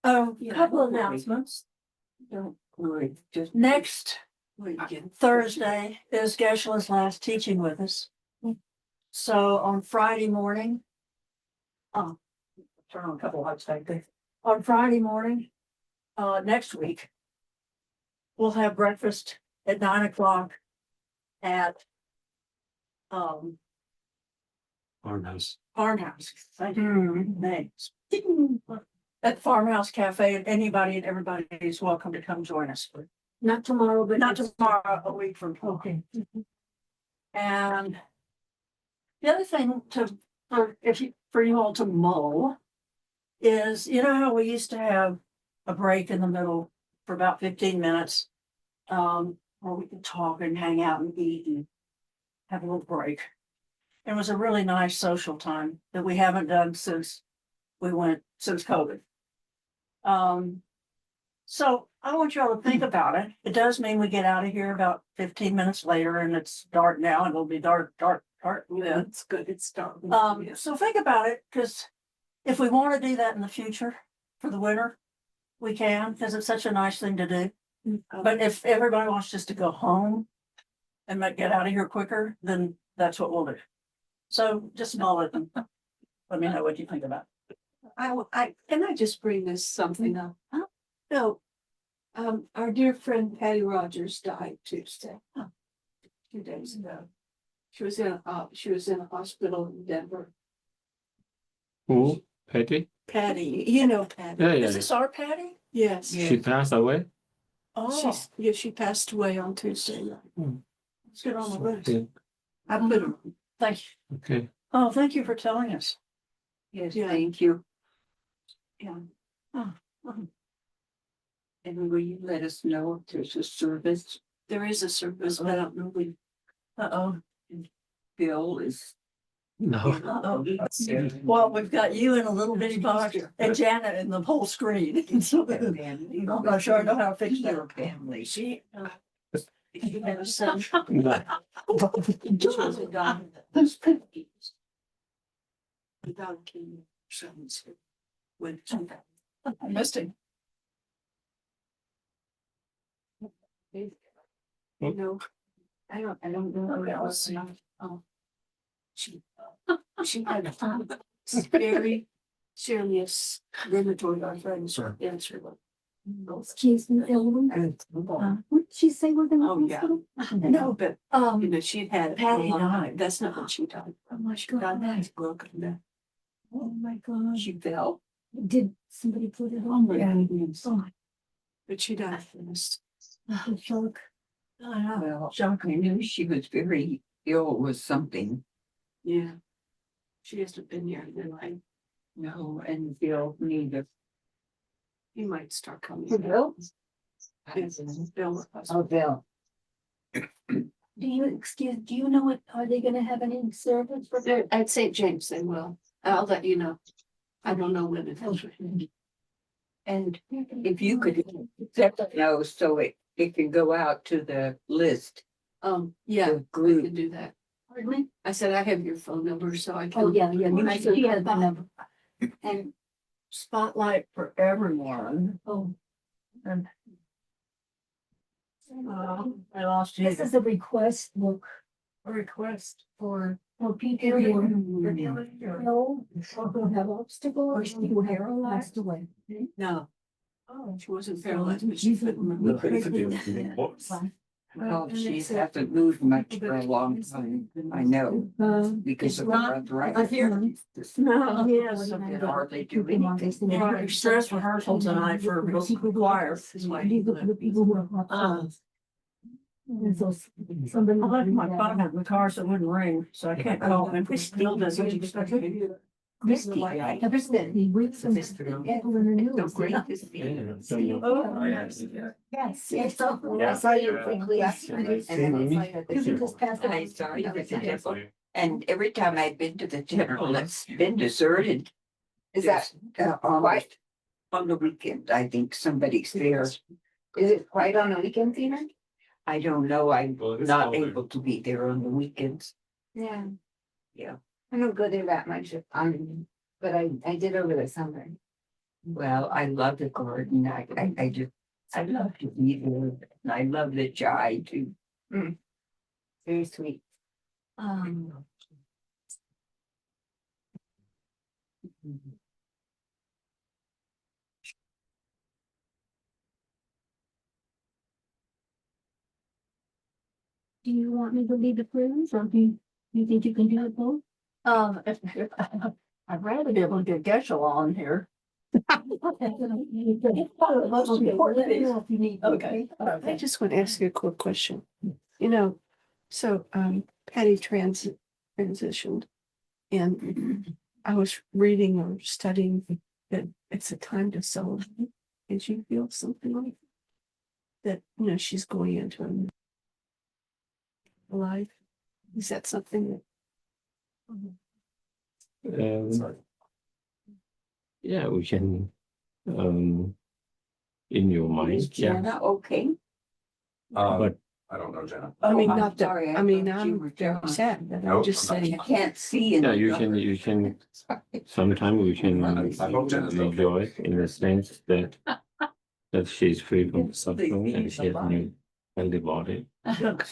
Oh, a couple of announcements. Next Thursday is Geshe's last teaching with us. So on Friday morning, turn on a couple of lights back there. On Friday morning, next week, we'll have breakfast at 9 o'clock at Farmhouse. Farmhouse. Thank you. Names. At Farmhouse Cafe, and anybody and everybody is welcome to come join us. Not tomorrow, but Not tomorrow, a week from tomorrow. okay. And the other thing for you all to mull is, you know how we used to have a break in the middle for about 15 minutes, where we could talk and hang out and eat and have a little break. It was a really nice social time that we haven't done since COVID. So I want you all to think about it. It does mean we get out of here about 15 minutes later, and it's dark now, and it'll be dark. Yeah, it's good. It's dark. So think about it, because if we want to do that in the future for the winter, we can, because it's such a nice thing to do. But if everybody wants just to go home and get out of here quicker, then that's what we'll do. So just mull it and let me know what you think about it. Can I just bring this something up? No. Our dear friend Patty Rogers died Tuesday, 2 days ago. She was in a hospital in Denver. Who? Patty? Patty, you know Patty. Yeah, yeah. Is this our Patty? Yes. She passed away? Oh, She passed away on Tuesday night. let's get on the list. Yeah. I put her. Thank you. Okay. Oh, thank you for telling us. Yes, Yeah. thank you. Yeah. Oh, And will you let us know if there's a service? There is a service, but I don't know when uh-oh. Bill is. No. Uh-oh. Well, we've got you in a little bitty box and Janet in the whole screen. So I'm not sure I know how to fix that. Family. She, You have a son. No. I missed him. You know, I don't know who else. She had a very serious rheumatoid arthritis. Excuse me, Ellen. What did she say we're gonna? Oh, yeah. No, but, you know, she'd had. Patty died. That's not what she died. Oh my God, God. that's broken neck. Oh my God. She fell. Did somebody put it on? Oh, But she died fast. the shock. Well, I knew she was very ill with something. Yeah. She hasn't been here in life. No, and Bill neither. He might start coming. Bill? Yes, Bill. Oh, Bill. Do you know what, are they gonna have any service for? They're at St. James, they will. I'll let you know. I don't know when it is. And if you could let them know so it can go out to the list. Yeah, The I group. can do that. Pardon me? I said, I have your phone number, so I can. Oh, yeah, she has my number. And spotlight for everyone. Oh, And I lost you. this is a request book A request. for people who are ill, or who have obstacles, or who have passed away. No, Oh, she wasn't paralyzed, but she couldn't move. Well, she hasn't moved much for a long time. I know, because of her arthritis. No, yes. Hardly do anything. Yeah, there's dress rehearsal tonight for choir. The people who are. And so somebody. I left my phone in the car so it wouldn't ring, so I can't call him. It still doesn't. Christie, he reads them people in the news. Oh, yes. Yes, yes, I saw you quickly. I saw you at the temple, and every time I've been to the temple, it's been deserted. Is that quite on the weekend. I think somebody's there. Is it quiet on the weekends even? I don't know. I'm Well, it's not all there. able to be there on the weekends. Yeah. Yeah. I don't go there that much, but I did over the summer. Well, I love the garden. I love to be there. And I love the chai too. Very sweet. Do you want me to lead the cruise or do you think you can do it both? If I'd rather be able to get Geshe on here. Most important thing. If you need. Okay. I just want to ask you a quick question. You know, so Patty transitioned, and I was reading or studying that it's a time to celebrate. Did you feel something like that? You know, she's going into a new life. Is that something that? Yeah, we can, in your Is mind, yeah. Jenna okay? But I don't know, Jenna. I mean, Oh, I'm not that. sorry, I mean, thought you I'm were very John. sad, but I'm Nope, just I'm not. You saying. can't see in yeah, the you dark. can, Sorry. sometimes we can I hope Jenna's okay. enjoy in the sense that she's free from suffering and she has a new healthy body,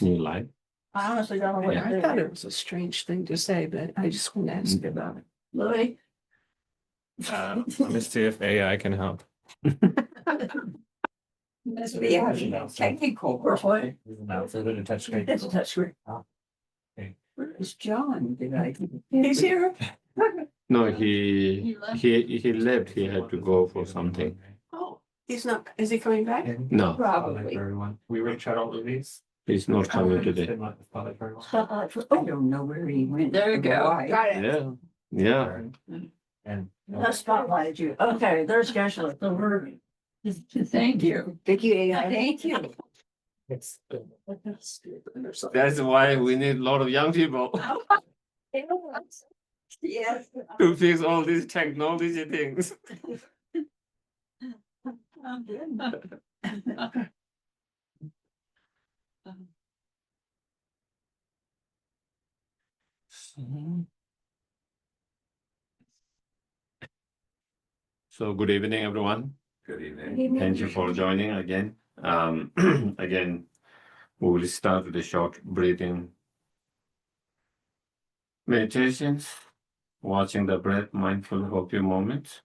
new life. I honestly don't know what Yeah. to I do. thought it was a strange thing to say, but I just want to ask you about it. Louis? Let me see if AI can help. Yeah, technical. Course, what? It's a touchscreen. It's a touchscreen. Where's John? Did I? He's here. No, he left. He had to go for something. Oh, he's not. Is he coming back? No, Probably. We reach out all of these. he's not coming today. I don't know where he went. There you or go. why. Got it. Yeah, yeah. And. That spotlighted you. Okay, there's Geshe. So we're, thank you. Thank you, AI. Thank you. It's. That's why we need a lot of young people Yes. to fix all these technology things. I'm good. So good evening, everyone. Good evening. Thank you for joining again. Again, we will start with a short breathing meditation, watching the breath mindful for a few moments.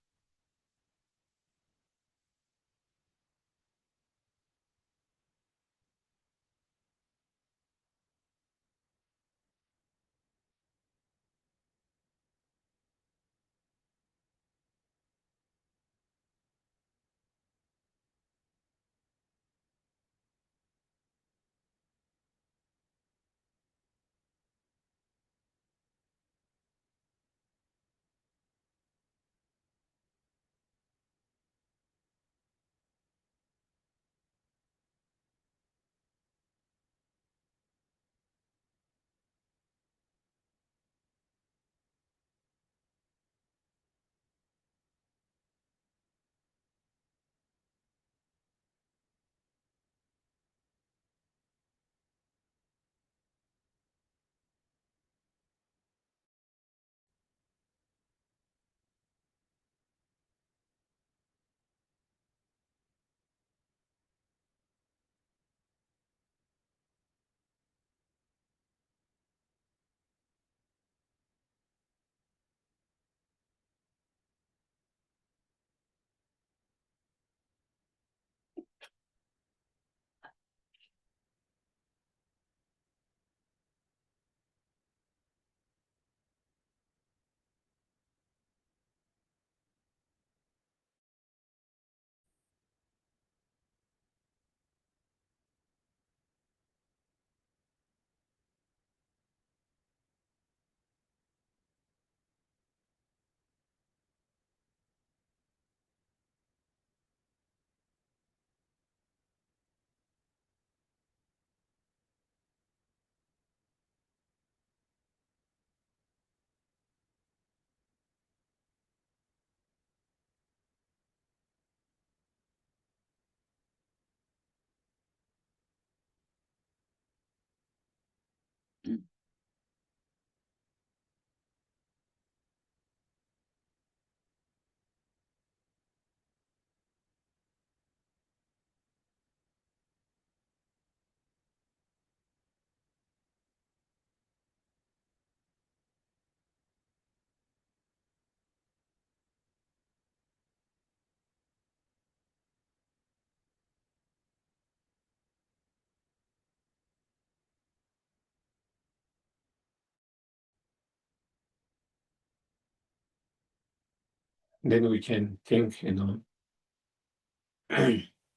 then we can think,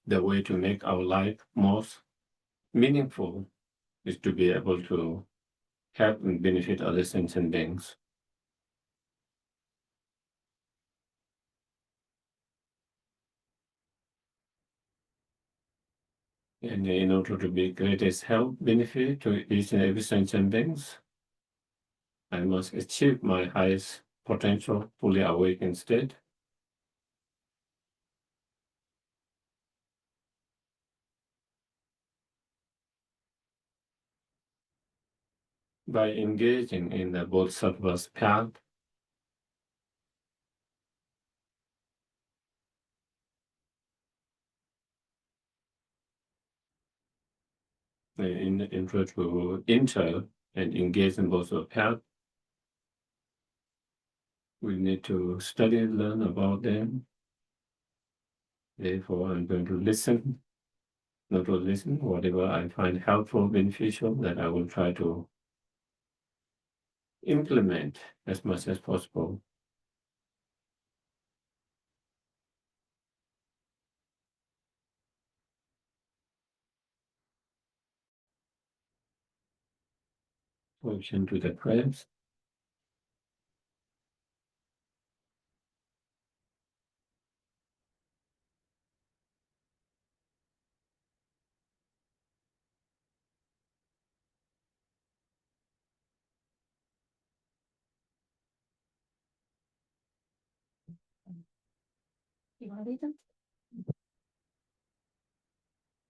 the way to make our life most meaningful is to be able to help and benefit other sentient beings. And in order to be greatest help, benefit to each and every sentient beings, I must achieve my highest potential, fully awakened state. By engaging in the Bodhisattva's path, in order to enter and engage in both of path, we need to study and learn about them. Therefore, I'm going to listen, not to listen, whatever I find helpful, beneficial, that I will try to implement as much as possible. Function to the prayers. You want to read them?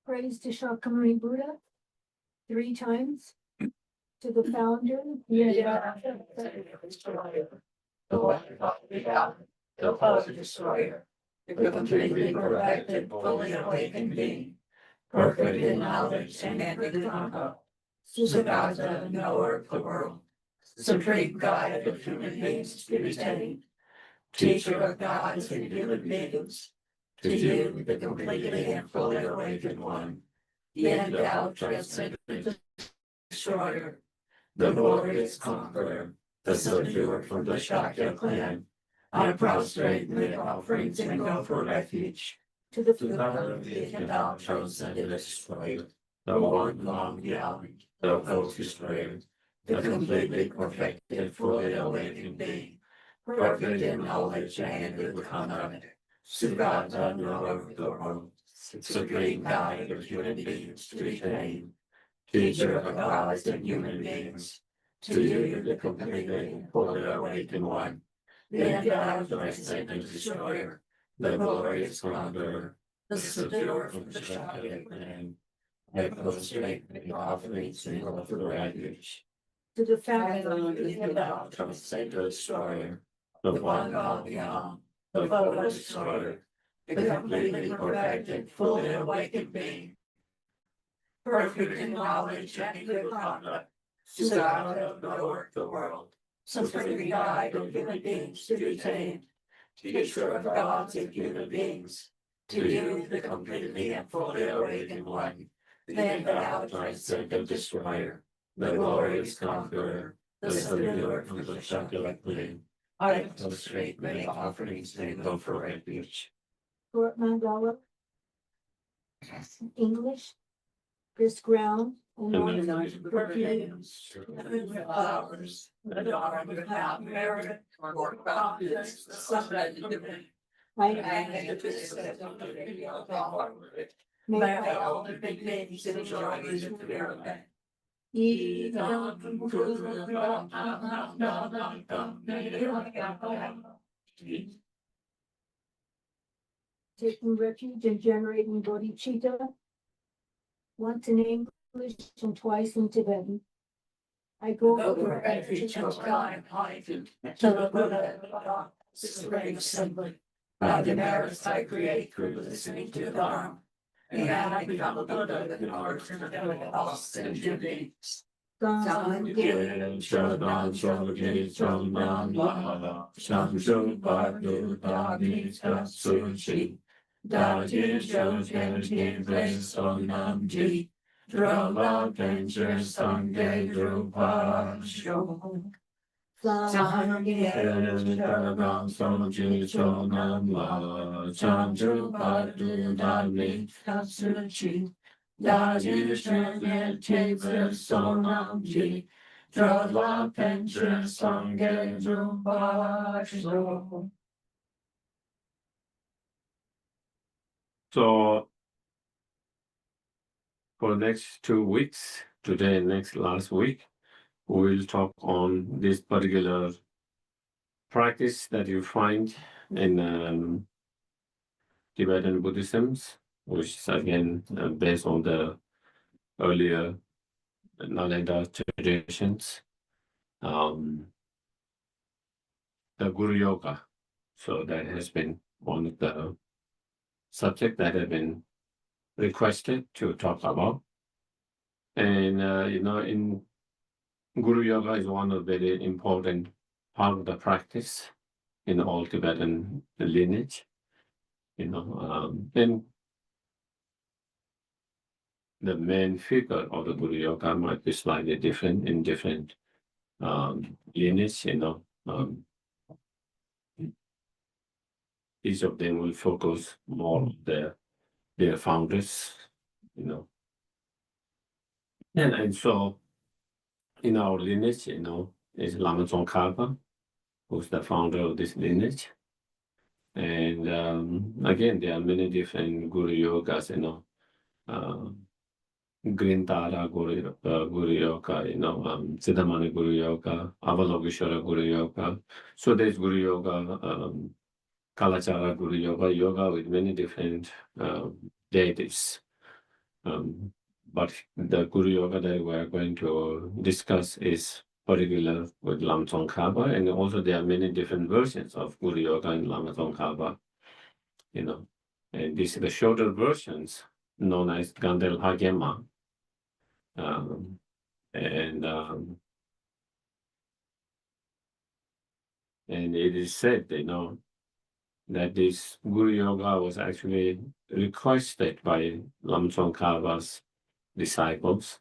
Praise to Shakyamuni Buddha 3 times. To the founder, the cause destroyer, the completely perfected, fully awakened being, perfect in knowledge and conquer, Sugata, knower of the world, supreme guide of human beings to be attained, teacher of gods and human beings, to you, the completely and fully awakened one, the endowed transcendent destroyer, the glorious conqueror, the subduer from the Shakya clan, I prostrate and make offerings and go for refuge to the God of the endowed transcendent destroyer, the one long beyond, the focused prayer, the completely perfected, fully awakened being, perfect in knowledge and in conduct, Sugata, knower of the world, supreme guide of human beings to be tamed, teacher of gods and human beings, to you the completely and fully awakened one, the endowed transcendent destroyer, the glorious conqueror, the subduer from the Shakya clan, I prostrate and offerings and go for refuge. to the I founder, love the endowed transcendent destroyer, the one God beyond, the full destroyer, the completely perfected, fully awakened being, perfect in knowledge and good conduct, Sugata, knower of the world, supreme guide of human beings to be tamed, teacher of gods and human beings, to you the completely and fully awakened one, the endowed transcendent destroyer, the glorious conqueror, the subduer from the Shakya clan, I prostrate many offerings and go for refuge. Fort Mandala, English, this ground, Anointed with perfumes, with flowers, adorned without merit, or confidence, the sunlight of divinity. I And the business of the video of God, may may all the big names enjoy his experiment. taking refuge in generating bodhicitta, once in English and twice in Tibetan. I go Over every time heightened to the Buddha and God, supreme assembly. By the merits I create through listening to the arm, and I become a Buddha in order to know all sentient beings. Ganden So for the next 2 weeks, today and next last week, we'll talk on this particular practice that you find in Tibetan Buddhisms, which is again based on the earlier Nalanda traditions, the Guru Yoga. So that has been one of the subjects that have been requested to talk about. And, in Guru Yoga is one of the very important part of the practice in all Tibetan lineage, and the main figure of the Guru Yoga might be slightly different in different lineage, each of them will focus more on their founders, and so in our lineage, is Lama Tsongkhapa, who's the founder of this lineage. And again, there are many different Guru Yogas, Grintara Guru Yoga, Siddhamani Guru Yoga, Avalokiteshvara Guru Yoga. So there's Guru Yoga, Kalachara Guru Yoga with many different deities. But the Guru Yoga that we are going to discuss is particular with Lama Tsongkhapa, and also there are many different versions of Guru Yoga in Lama Tsongkhapa, and these are the shorter versions known as Ganden Lha Gyama. And it is said, that this Guru Yoga was actually requested by Lama Tsongkhapa's disciples,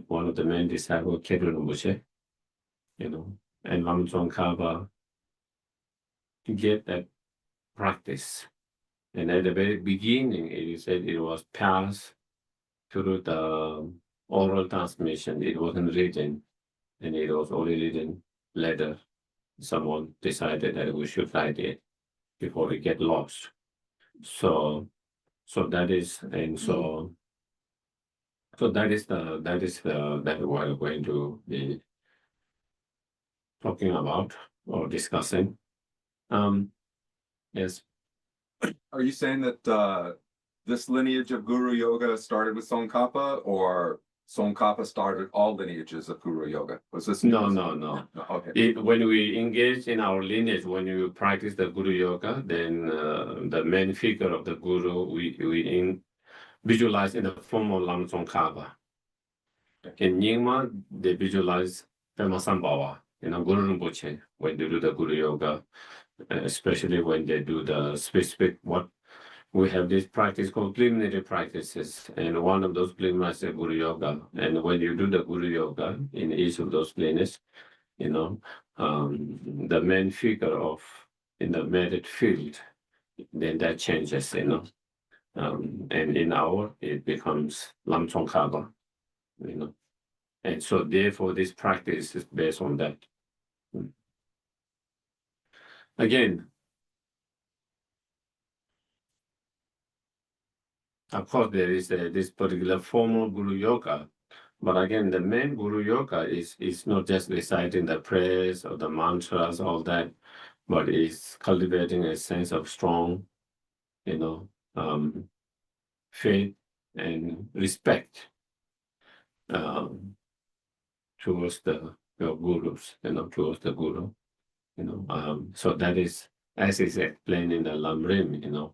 one of the main disciples, Kedru Rinpoche, and Lama Tsongkhapa to get that practice. And at the very beginning, it is said it was passed through the oral transmission. It wasn't written, and it was only written later. Someone decided that we should write it before we get lost. So that is, and so that is that we're going to be talking about or discussing. Yes. Are you saying that this lineage of Guru Yoga started with Tsongkhapa, or Tsongkhapa started all lineages of Guru Yoga? Was this? No. Okay. When we engage in our lineage, when you practice the Guru Yoga, then the main figure of the Guru we visualize in the form of Lama Tsongkhapa. In Nyingma, they visualize Pema Sambhava, Guru Rinpoche, when they do the Guru Yoga, especially when they do the specific what we have this practice called preliminary practices, and one of those preliminaries is Guru Yoga. And when you do the Guru Yoga in each of those lineages, the main figure in the merit field, then that changes, and in our it becomes Lama Tsongkhapa, and so therefore this practice is based on that. Again, of course, there is this particular formal Guru Yoga, but again, the main Guru Yoga is not just reciting the prayers or the mantras, all that, but is cultivating a sense of strong, faith and respect towards your gurus, towards the Guru, so that is, as is explained in the Lamrim,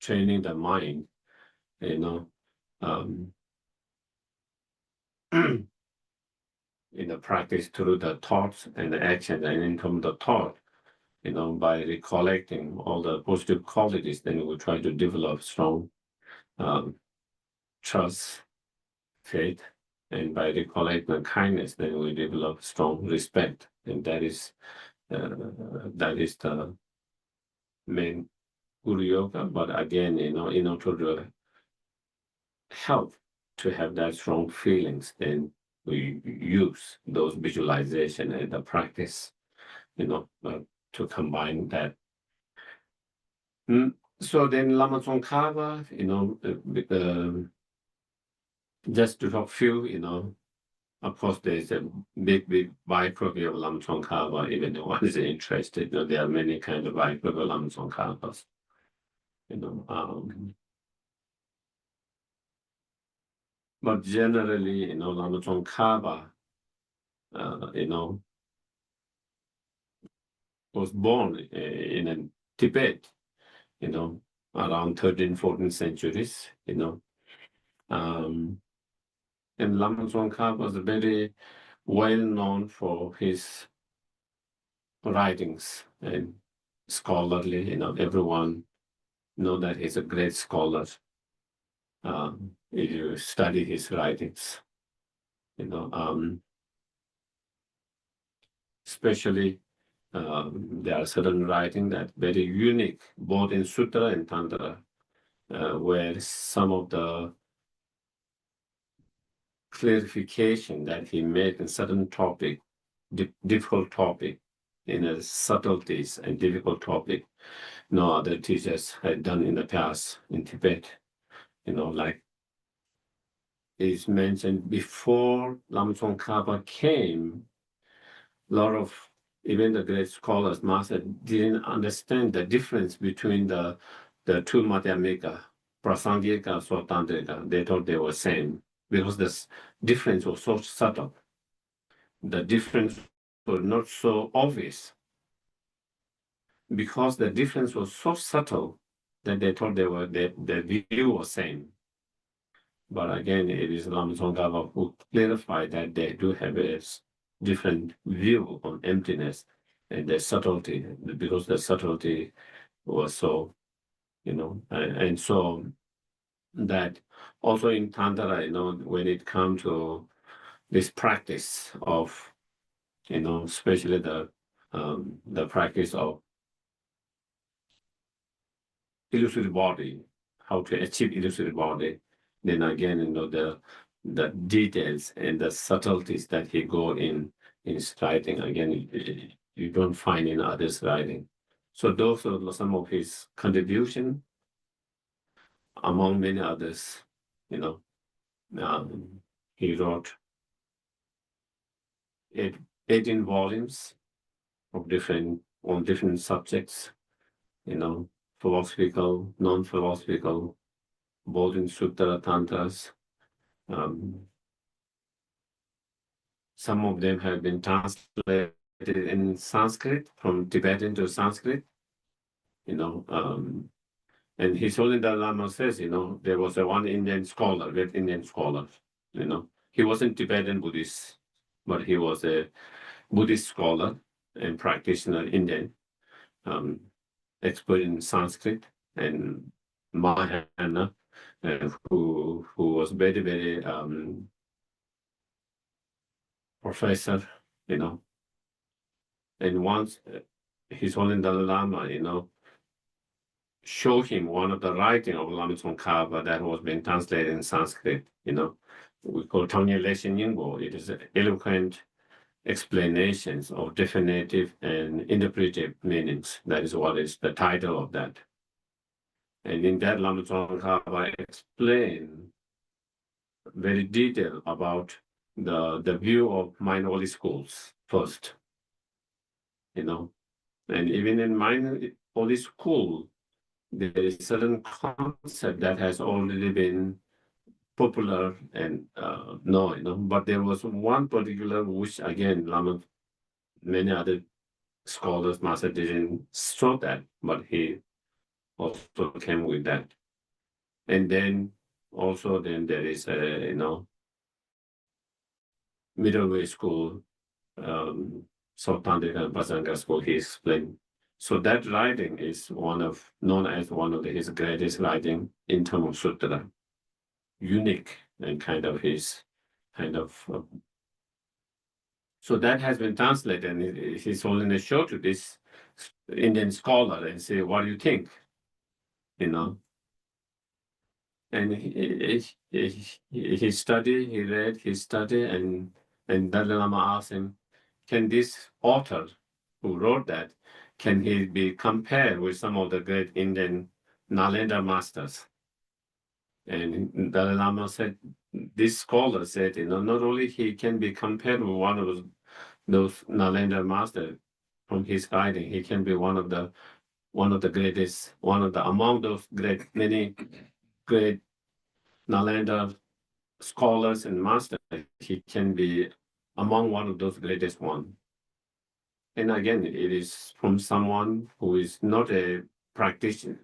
training the mind, in the practice through the thoughts and the actions, and in from the thought, by recollecting all the positive qualities, then we try to develop strong trust, faith, And by recollecting kindness, then we develop strong respect. And that is the main Guru Yoga. But again, in order to help to have that strong feelings, then we use those visualization and the practice, to combine that. So then Lama Tsongkhapa, just to talk few, of course, there's a big biography of Lama Tsongkhapa, even if one is interested. There are many kinds of biography of Lama Tsongkhapas. But generally, Lama Tsongkhapa, was born in Tibet, around 13th, 14th centuries, and Lama Tsongkhapa was very well known for his writings and scholarly, everyone know that he's a great scholar. If you study his writings, especially there are certain writings that very unique, both in Sutra and Tantra, where some of the clarification that he made in certain topic, difficult topic, in a subtleties and difficult topic, no other teachers had done in the past in Tibet. Like is mentioned before Lama Tsongkhapa came, a lot of even the great scholars, master, didn't understand the difference between the two Madhyamika, Prasangika, Swatantrika. They thought they were same because the difference was so subtle. The difference was not so obvious because the difference was so subtle that they thought the view was same. But again, it is Lama Tsongkhapa who clarified that they do have a different view on emptiness and the subtlety, because the subtlety was so, and so that also in Tantra, when it comes to this practice of, especially the practice of illusory body, how to achieve illusory body, then again, the details and the subtleties that he go in his writing, again, you don't find in others' writing. So those are some of his contribution, among many others. He wrote 18 volumes of on different subjects, philosophical, non-philosophical, both in Sutra, Tantras. Some of them have been translated in Sanskrit, from Tibetan to Sanskrit, and His Holiness Dalai Lama says, there was one Indian scholar, great Indian scholar, he wasn't Tibetan Buddhist, but he was a Buddhist scholar and practitioner Indian, expert in Sanskrit and Mahayana, who was very, very professor, and once His Holiness Dalai Lama, showed him one of the writing of Lama Tsongkhapa that was being translated in Sanskrit, we call Tanya Leshin Yingbo. It is eloquent explanations of definitive and interpretive meanings. That is what is the title of that. And in that, Lama Tsongkhapa explained very detailed about the view of minority schools first, and even in minority school, there is certain concept that has already been popular and known, but there was one particular which again many other scholars, master didn't show that, but he also came with that. And then also there is a middle way school, South Tantrika and Prasanga school, he explained. So that writing is known as one of his greatest writing in terms of sutra, unique and kind of his kind of. So that has been translated, and His Holiness showed to this Indian scholar and say, "What do you think?" You know, and he studied, he read, he studied, and Dalai Lama asked him, "Can this author who wrote that, can he be compared with some of the great Indian Nalanda masters?" And Dalai Lama said, this scholar said, not only he can be compared with one of those Nalanda masters from his guiding, he can be one of the greatest, among those many great Nalanda scholars and masters, he can be among one of those greatest one. And again, it is from someone who is not a practitioner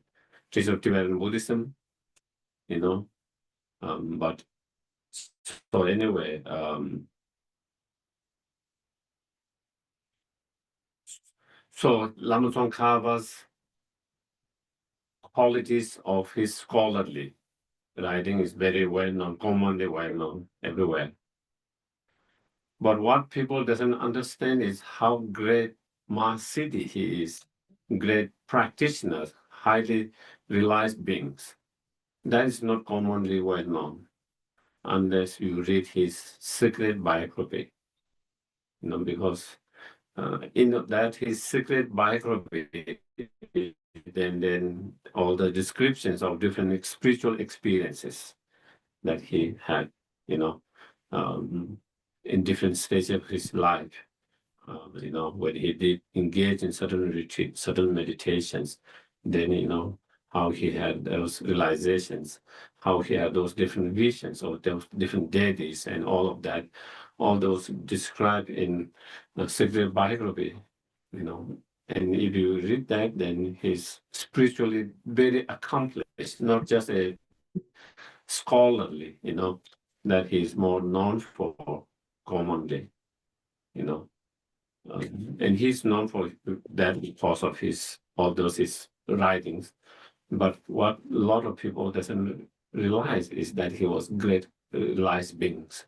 of Tibetan Buddhism, but so anyway, so Lama Tsongkhapa's qualities of his scholarly writing is very well known, commonly well known everywhere. But what people doesn't understand is how great Mahasiddhi he is, great practitioners, highly realized beings. That is not commonly well known unless you read his secret biography. Because in that his secret biography, then all the descriptions of different spiritual experiences that he had, in different stages of his life. When he did engage in certain retreats, certain meditations, then, how he had those realizations, how he had those different visions of those different deities and all of that, all those described in the secret biography, and if you read that, then he's spiritually very accomplished, not just a scholarly, that he's more known for commonly, and he's known for that because of his writings. But what a lot of people doesn't realize is that he was great realized beings,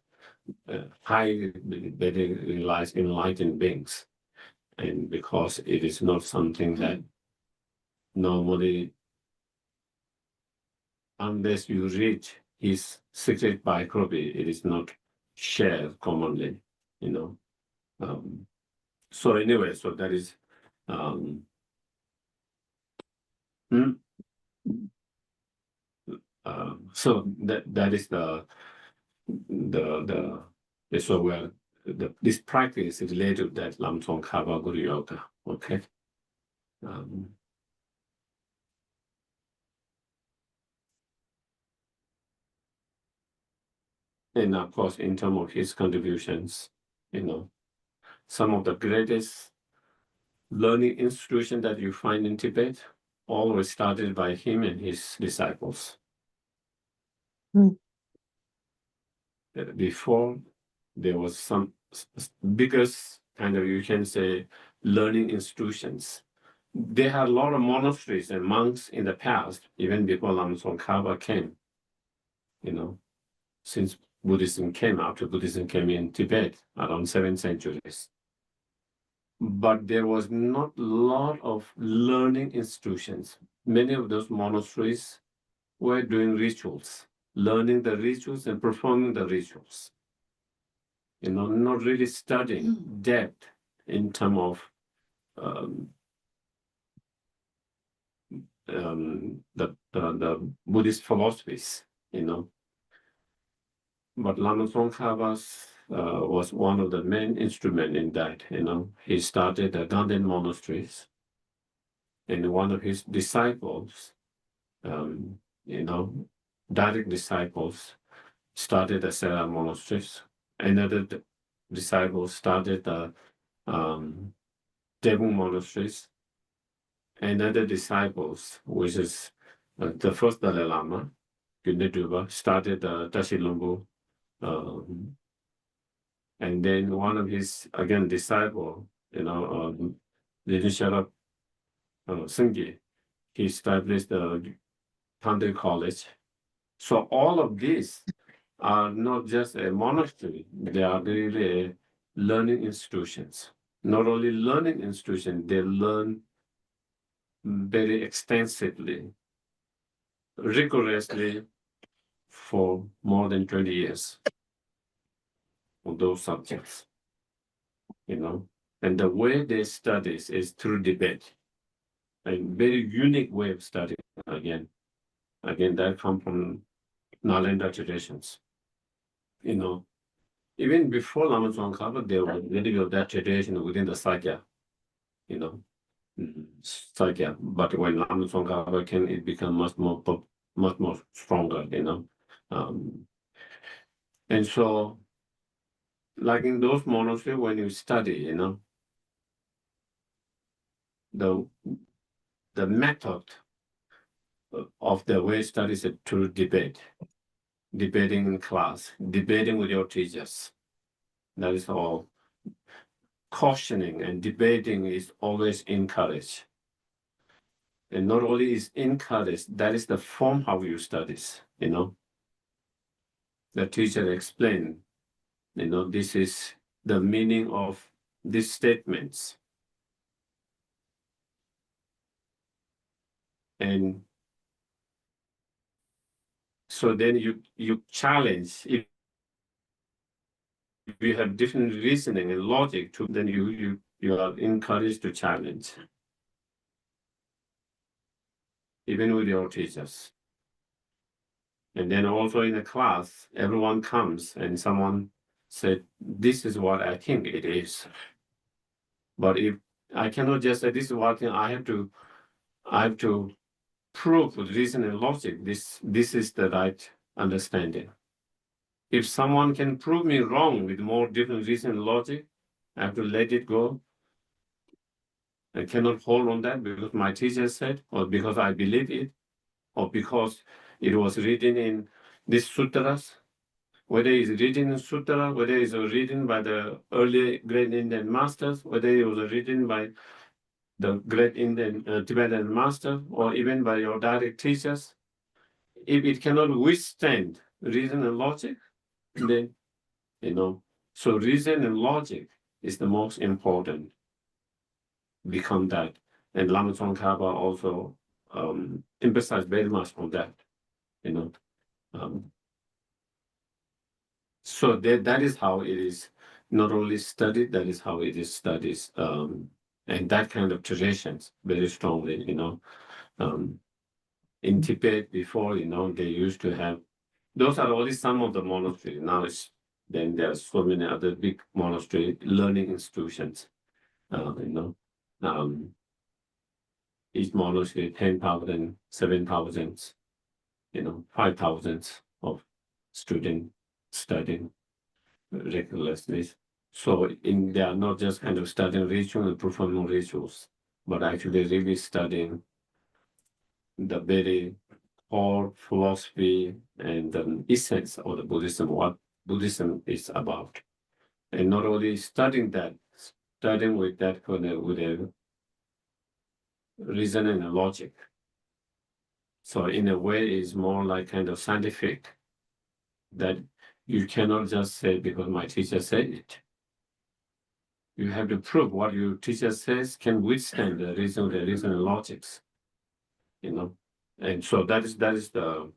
highly very realized enlightened beings, and because it is not something that normally, unless you read his secret biography, it is not shared commonly, So anyway, so that is so that is so where this practice is related to that Lama Tsongkhapa Guru Yoga. Okay. And of course, in terms of his contributions, some of the greatest learning institutions that you find in Tibet always started by him and his disciples. Before, there was some biggest kind of, you can say, learning institutions. They had a lot of monasteries and monks in the past, even before Lama Tsongkhapa came, since Buddhism came, after Buddhism came in Tibet around 7th centuries. But there was not a lot of learning institutions. Many of those monasteries were doing rituals, learning the rituals and performing the rituals. Not really studying depth in terms of the Buddhist philosophies, But Lama Tsongkhapa was one of the main instruments in that, He started the Ganden monasteries, and one of his disciples, direct disciples, started the Sherab monasteries. Another disciple started the Devung monasteries. Another disciples, which is the first Dalai Lama, Ganden started the Tashilumbu. And then one of his, again, disciple, lineage Sherab Sungye, he established the Tandil College. So all of this are not just a monastery, they are really a learning institutions. Not only learning institution, they learn very extensively, rigorously for more than 20 years on those subjects, And the way they study is through debate, a very unique way of studying again. Again, that comes from Nalanda traditions. Even before Lama Tsongkhapa, there was a little bit of that tradition within the Sakya, Sakya. But when Lama Tsongkhapa came, it became much more stronger, And so, like in those monasteries, when you study, the method of the way studies is through debate, debating in class, debating with your teachers. That is all. Cautioning and debating is always encouraged. And not only is encouraged, that is the form how you studies, The teacher explained, this is the meaning of these statements. And so then you challenge. If you have different reasoning and logic too, then you are encouraged to challenge. Even with your teachers. And then also in the class, everyone comes and someone said, this is what I think it is. But if I cannot just say this is what I have to prove with reason and logic, this is the right understanding. If someone can prove me wrong with more different reason and logic, I have to let it go. I cannot hold on that because my teacher said, or because I believe it, or because it was written in these sutras, whether it's written in sutra, whether it's written by the early great Indian masters, whether it was written by the great Indian Tibetan master, or even by your direct teachers. If it cannot withstand reason and logic, then, so reason and logic is the most important. Become that. And Lama Tsongkhapa also emphasized very much on that, So that is how it is not only studied, that is how it is studied. And that kind of traditions very strongly, in Tibet before, they used to have, those are only some of the monasteries. Now then there are so many other big monastery learning institutions, each monastery 10,000, 7,000, 5,000 of students studying regularly. So they are not just kind of studying rituals and performing rituals, but actually really studying the very core philosophy and the essence of the Buddhism, what Buddhism is about. And not only studying that, studying with that with a reason and a logic. So in a way, it's more like kind of scientific, that you cannot just say because my teacher said it. You have to prove what your teacher says can withstand the reason and logics, And so that is the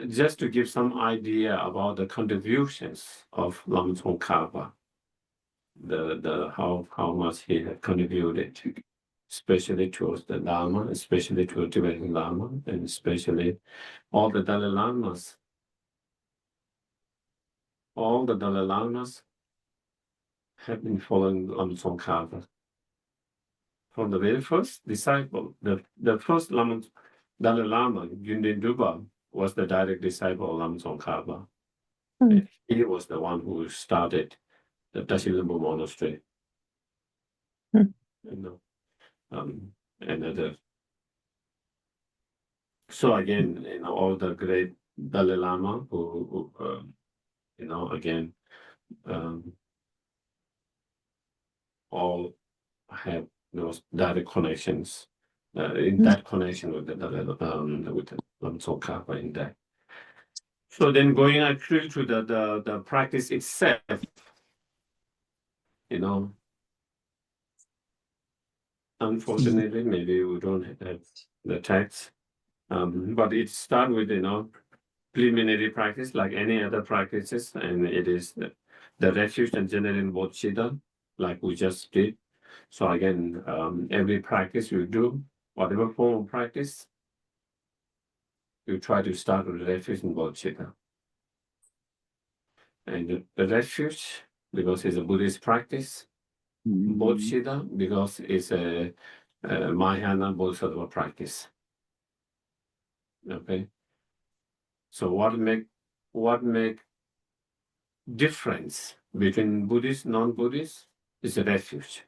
just to give some idea about the contributions of Lama Tsongkhapa, how much he had contributed, especially towards the Dharma, especially to Tibetan Lama, and especially all the Dalai Lamas. All the Dalai Lamas have been following Lama Tsongkhapa. From the very first disciple, the first Dalai Lama, Ganden Lha, was the direct disciple of Lama Tsongkhapa. And he was the one who started the Tashilimbo monastery. Another. So again, all the great Dalai Lama who again, all have those direct connections, in that connection with the Dalai with the Lama Tsongkhapa in that. So then going actually to the practice itself, you know, unfortunately, maybe we don't have the text, but it starts with, you know, preliminary practice like any other practices, and it is the refuge and generating bodhicitta, like we just did. So again, every practice you do, whatever form of practice, you try to start with refuge and bodhicitta. And the refuge, because it's a Buddhist practice, bodhicitta, because it's a Mahayana Bodhisattva practice. Okay. So what make difference between Buddhist, non-Buddhist is a refuge.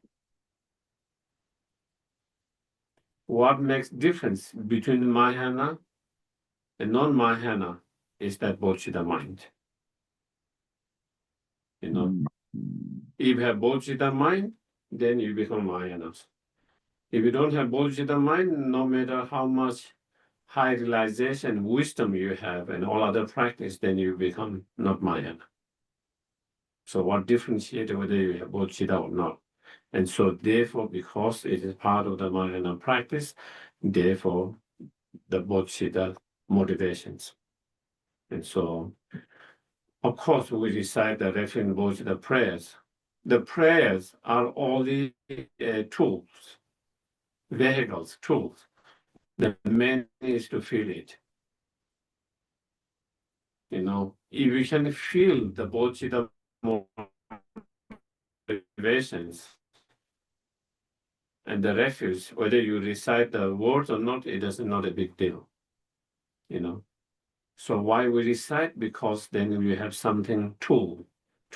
What makes difference between Mahayana and non-Mahayana is that bodhicitta mind. You know, if you have bodhicitta mind, then you become Mahayanas. If you don't have bodhicitta mind, no matter how much high realization, wisdom you have, and all other practice, then you become not Mahayana. So what differentiates whether you have bodhicitta or not? And so therefore, because it is part of the Mahayana practice, therefore the bodhicitta motivations. And so, of course, we recite the refuge and bodhicitta prayers. The prayers are only tools, vehicles, tools. The main is to feel it. You know, if we can feel the bodhicitta motivations and the refuge, whether you recite the words or not, it is not a big deal. You know. So why we recite? Because then we have something to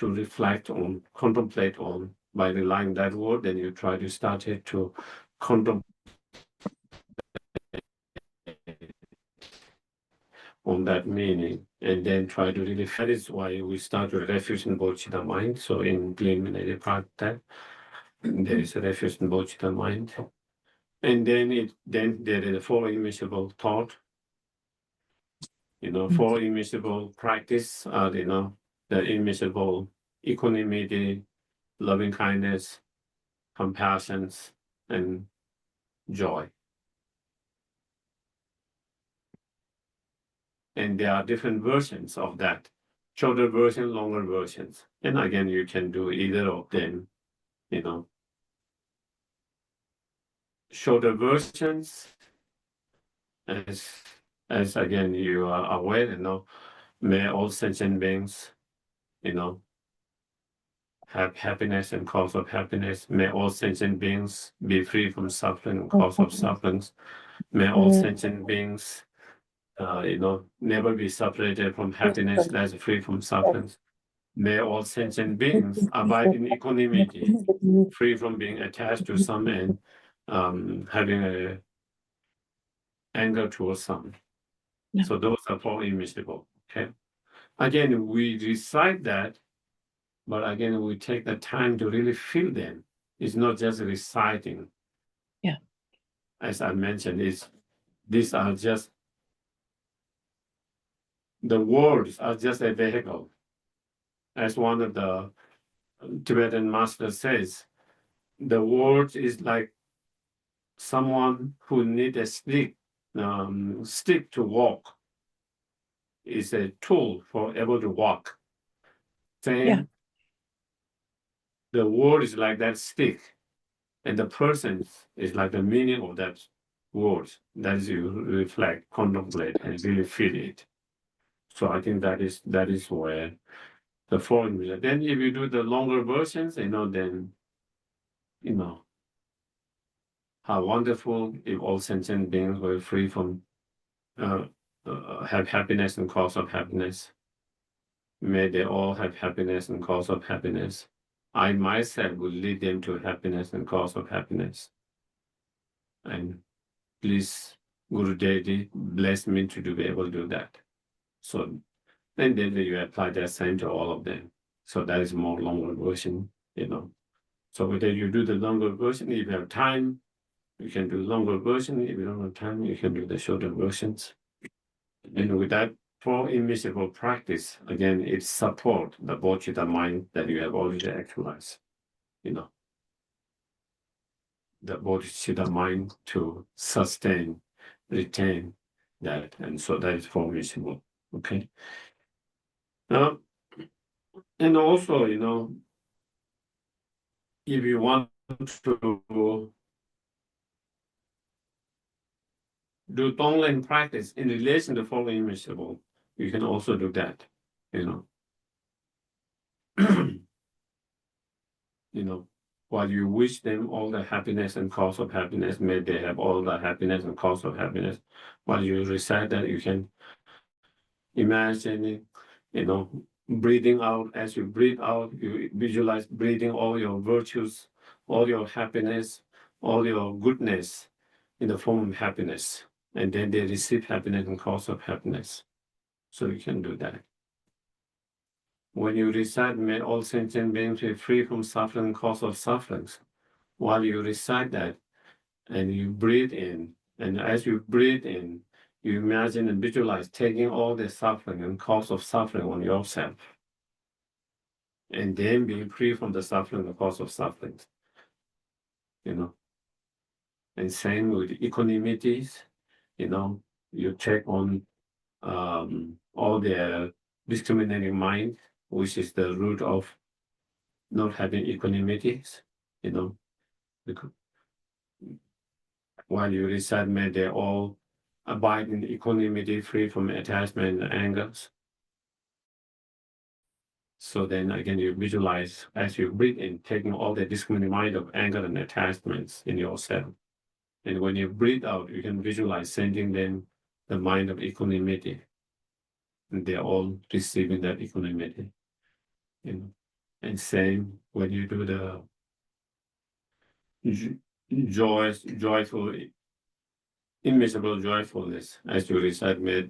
reflect on, contemplate on. By relying that word, then you try to start it to contemplate on that meaning, and then try to really. That is why we start with refuge in bodhicitta mind. So in preliminary practice, there is a refuge in bodhicitta mind, and then there is a four immeasurable thought. You know, four immeasurable practice are, you know, the immeasurable equanimity, loving kindness, compassion, and joy. And there are different versions of that, shorter version, longer versions. And again, you can do either of them, you know. Shorter versions, as again you are aware, you know, may all sentient beings, you know, have happiness and cause of happiness. May all sentient beings be free from suffering and cause of sufferings. May all sentient beings, you know, never be separated from happiness, that's free from sufferings. May all sentient beings abide in equanimity, free from being attached to some and having a anger towards some. So those are four immeasurable. Okay. Again, we recite that, but again, we take the time to really feel them. It's not just reciting. Yeah. As I mentioned, these are just the words are just a vehicle. As one of the Tibetan masters says, the word is like someone who needs a stick to walk. Is a tool for able to walk. Same. Yeah. The word is like that stick, and the person is like the meaning of that word. That is you reflect, contemplate, and really feel it. So I think that is where the formula. Then if you do the longer versions, you know, then you know how wonderful if all sentient beings were free from have happiness and cause of happiness. May they all have happiness and cause of happiness. I myself will lead them to happiness and cause of happiness. And please, Guru Deity, bless me to be able to do that. So then you apply that same to all of them. So that is more longer version, you know. So whether you do the longer version, if you have time, you can do longer version. If you don't have time, you can do the shorter versions. And with that, for immeasurable practice, again, it support the bodhicitta mind that you have already actualized. You know, the bodhicitta mind to sustain, retain that, and so that is formidable. Okay. And also, you know, if you want to do Tonglen practice in relation to fallen immeasurable, you can also do that, you know. You know, while you wish them all the happiness and cause of happiness, may they have all the happiness and cause of happiness. While you recite that, you can imagine it, you know, breathing out. As you breathe out, you visualize breathing all your virtues, all your happiness, all your goodness in the form of happiness. And then they receive happiness and cause of happiness. So you can do that. When you recite, may all sentient beings be free from suffering and cause of sufferings. While you recite that and you breathe in, and as you breathe in, you imagine and visualize taking all the suffering and cause of suffering on yourself. And then being free from the suffering and cause of suffering. You know. And same with equanimities, you know, you take on all the discriminating mind, which is the root of not having equanimities, you know. Because while you recite, may they all abide in equanimity, free from attachment and angers. So then again, you visualize as you breathe in, taking all the discriminating mind of anger and attachments in yourself. And when you breathe out, you can visualize sending them the mind of equanimity. And they're all receiving that equanimity. You know. And same when you do the joyful, immeasurable joyfulness, as you recite, may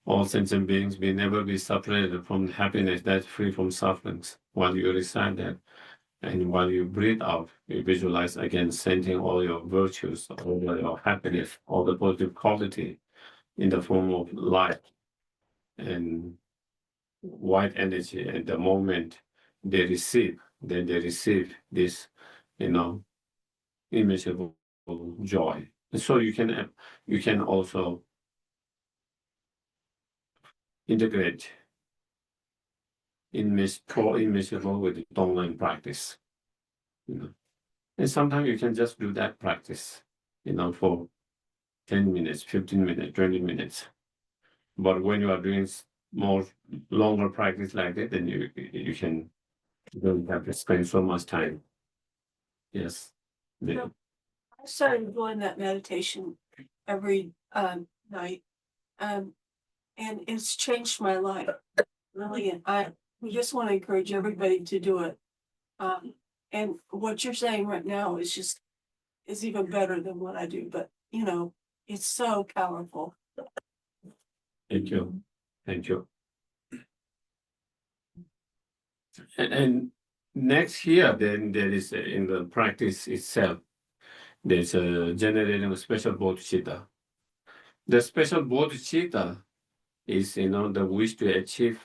all sentient beings may never be separated from happiness that's free from sufferings. While you recite that, and while you breathe out, you visualize again sending all your virtues, all your happiness, all the positive quality in the form of light and white energy. And the moment they receive, then they receive this, you know, immeasurable joy. And so you can also integrate immeasurable with the online practice. You know. And sometimes you can just do that practice, you know, for 10 minutes, 15 minutes, 20 minutes. But when you are doing more longer practice like that, then you don't have to spend so much time. Yes. I started doing that meditation every night, and it's changed my life. Really, and I just want to encourage everybody to do it. And what you're saying right now is even better than what I do. But you know, it's so powerful. Thank you. Thank you. And next here, then there is in the practice itself, there's a generating a special bodhicitta. The special bodhicitta is, you know, the wish to achieve.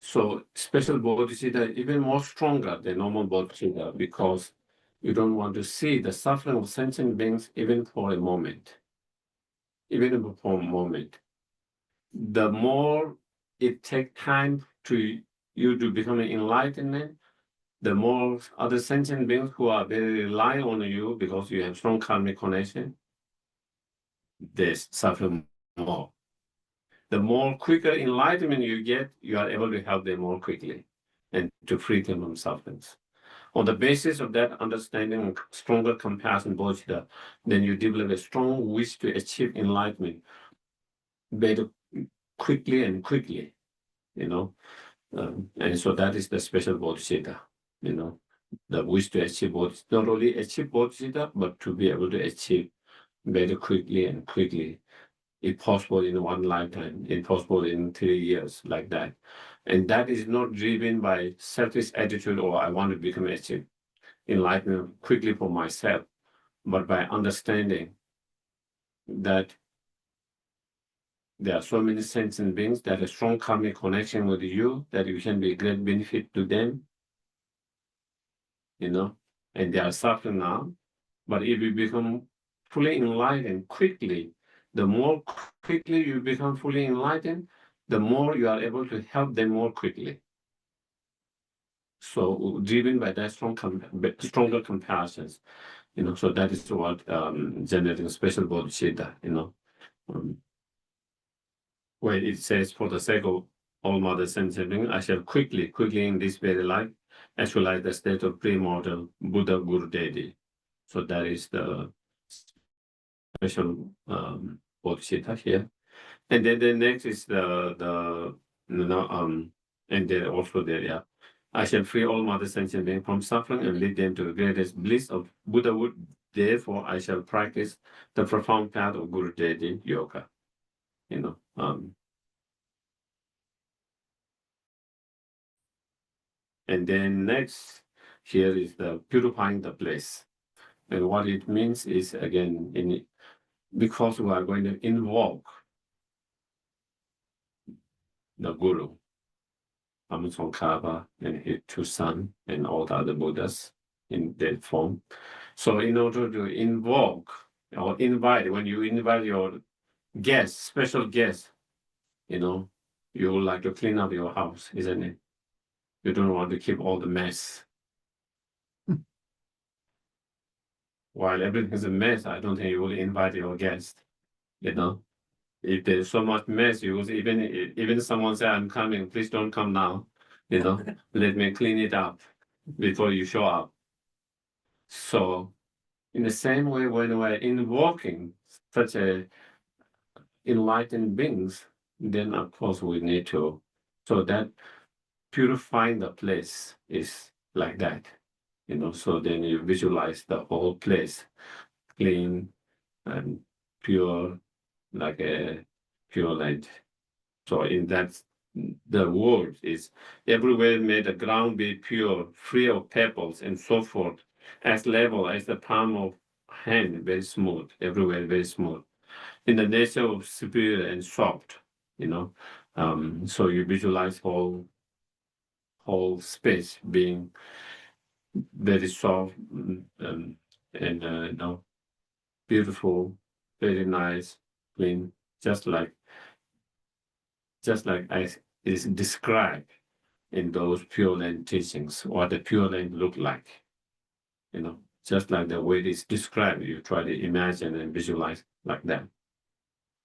So special bodhicitta even more stronger than normal bodhicitta because you don't want to see the suffering of sentient beings even for a moment. Even for a moment. The more it takes time to you to become an enlightenment, the more other sentient beings who are very reliant on you because you have strong karmic connection, they suffer more. The more quicker enlightenment you get, you are able to help them more quickly and to free them from sufferings. On the basis of that understanding and stronger compassion, bodhicitta, then you develop a strong wish to achieve enlightenment better quickly and quickly, you know. And so that is the special bodhicitta, you know, the wish to achieve bodhicitta, not only achieve bodhicitta, but to be able to achieve very quickly and quickly, if possible in one lifetime, if possible in 3 years, like that. And that is not driven by selfish attitude or I want to become achieve enlightenment quickly for myself, but by understanding that there are so many sentient beings that have a strong karmic connection with you, that you can be a great benefit to them, and they are suffering now. But if you become fully enlightened quickly, the more quickly you become fully enlightened, the more you are able to help them more quickly. So driven by that stronger comparisons, so that is what generating special bodhicitta, where it says, for the sake of all mother sentient beings, I shall quickly in this very life actualize the state of pre-mortal Buddha Guru Deity. So that is the special bodhicitta here. And then the next is and then also there, yeah. I shall free all mother sentient beings from suffering and lead them to the greatest bliss of Buddhahood. Therefore, I shall practice the profound path of Guru Deity Yoga. And then next, here is the purifying the place. And what it means is, again, because we are going to invoke the Guru, Lama Tsongkhapa and his two sons and all the other Buddhas in that form. So in order to invoke or invite, when you invite your guests, special guests, you would like to clean up your house, isn't it? You don't want to keep all the mess. While everything is a mess, I don't think you will invite your guests, If there's so much mess, you will even someone say, I'm coming, please don't come now, let me clean it up before you show up. So in the same way, when we're invoking such a enlightened beings, then of course we need to, so that purifying the place is like that, so then you visualize the whole place clean and pure, like a pure land. So in that, the word is everywhere may the ground be pure, free of pebbles and so forth, as level as the palm of hand, very smooth, everywhere very smooth. In the nature of superior and soft, so you visualize whole space being very soft and beautiful, very nice, clean, just like as is described in those Pure Land teachings, what the Pure Land look like. Just like the way it's described, you try to imagine and visualize like that.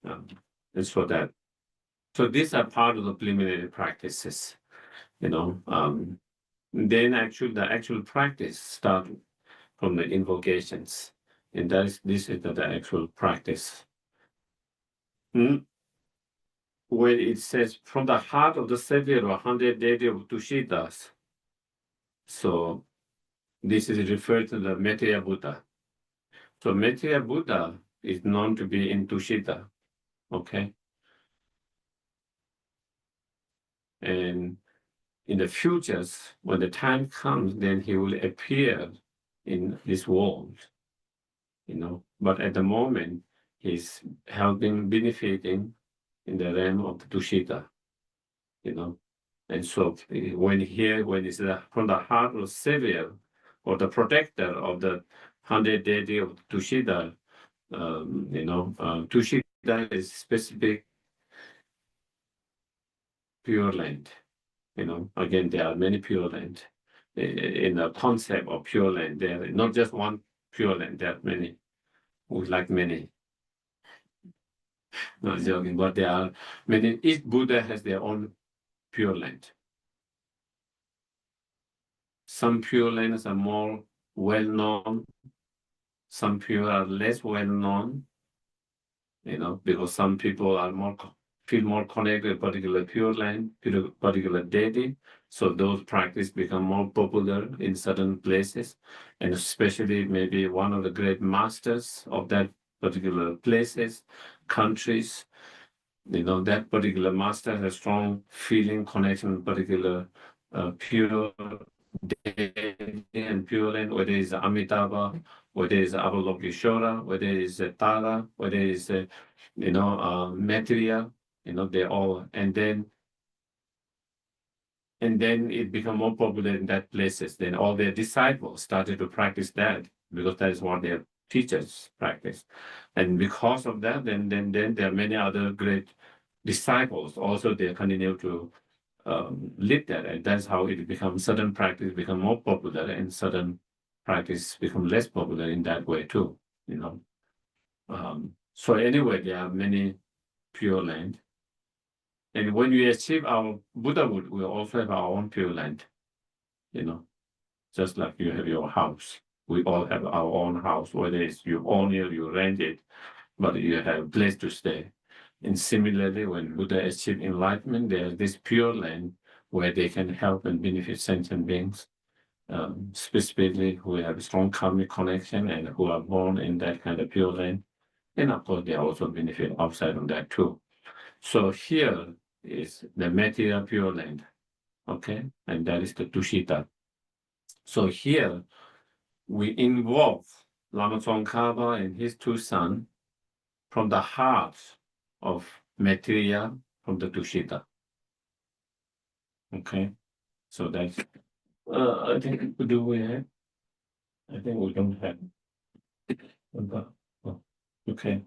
And so these are part of the preliminary practices, Then the actual practice start from the invocations, and this is the actual practice. When it says from the heart of the Savior, 100 deity of Tushitas, so this is referred to the Maitreya Buddha. So Maitreya Buddha is known to be in Tushita, okay? And in the futures, when the time comes, then he will appear in this world, But at the moment, he's helping, benefiting in the realm of the Tushita, And so when it's from the heart of Savior or the protector of the 100 deity of Tushita, Tushita is specific pure land. Again, there are many pure land. In the concept of pure land, there is not just one pure land, there are many. We like many. Not joking, but there are many. Each Buddha has their own pure land. Some pure lands are more well known. Some pure are less well known. Because some people are feel more connected to particular pure land, particular deity. So those practices become more popular in certain places, and especially maybe one of the great masters of that particular places, countries. That particular master has strong feeling connection with particular pure deity and pure land, whether it's Amitabha, whether it's Avalokiteshvara, whether it's Tara, whether it's Maitreya, they all, and then it became more popular in that places. Then all their disciples started to practice that because that is what their teachers practice. And because of that, then there are many other great disciples also they continue to live that. And that's how it becomes certain practice become more popular and certain practice become less popular in that way too, So anyway, there are many pure land. And when we achieve our Buddhahood, we also have our own pure land, just like you have your house. We all have our own house, whether it's you own it, you rent it, but you have a place to stay. And similarly, when Buddha achieved enlightenment, there's this pure land where they can help and benefit sentient beings, specifically who have a strong karmic connection and who are born in that kind of pure land. And of course, they also benefit outside of that too. So here is the material pure land, okay? And that is the Tushita. So here we involve Lama Tsongkhapa and his two sons from the heart of material from the Tushita. Okay, so that's, I think, do we have? I think we don't have. Okay.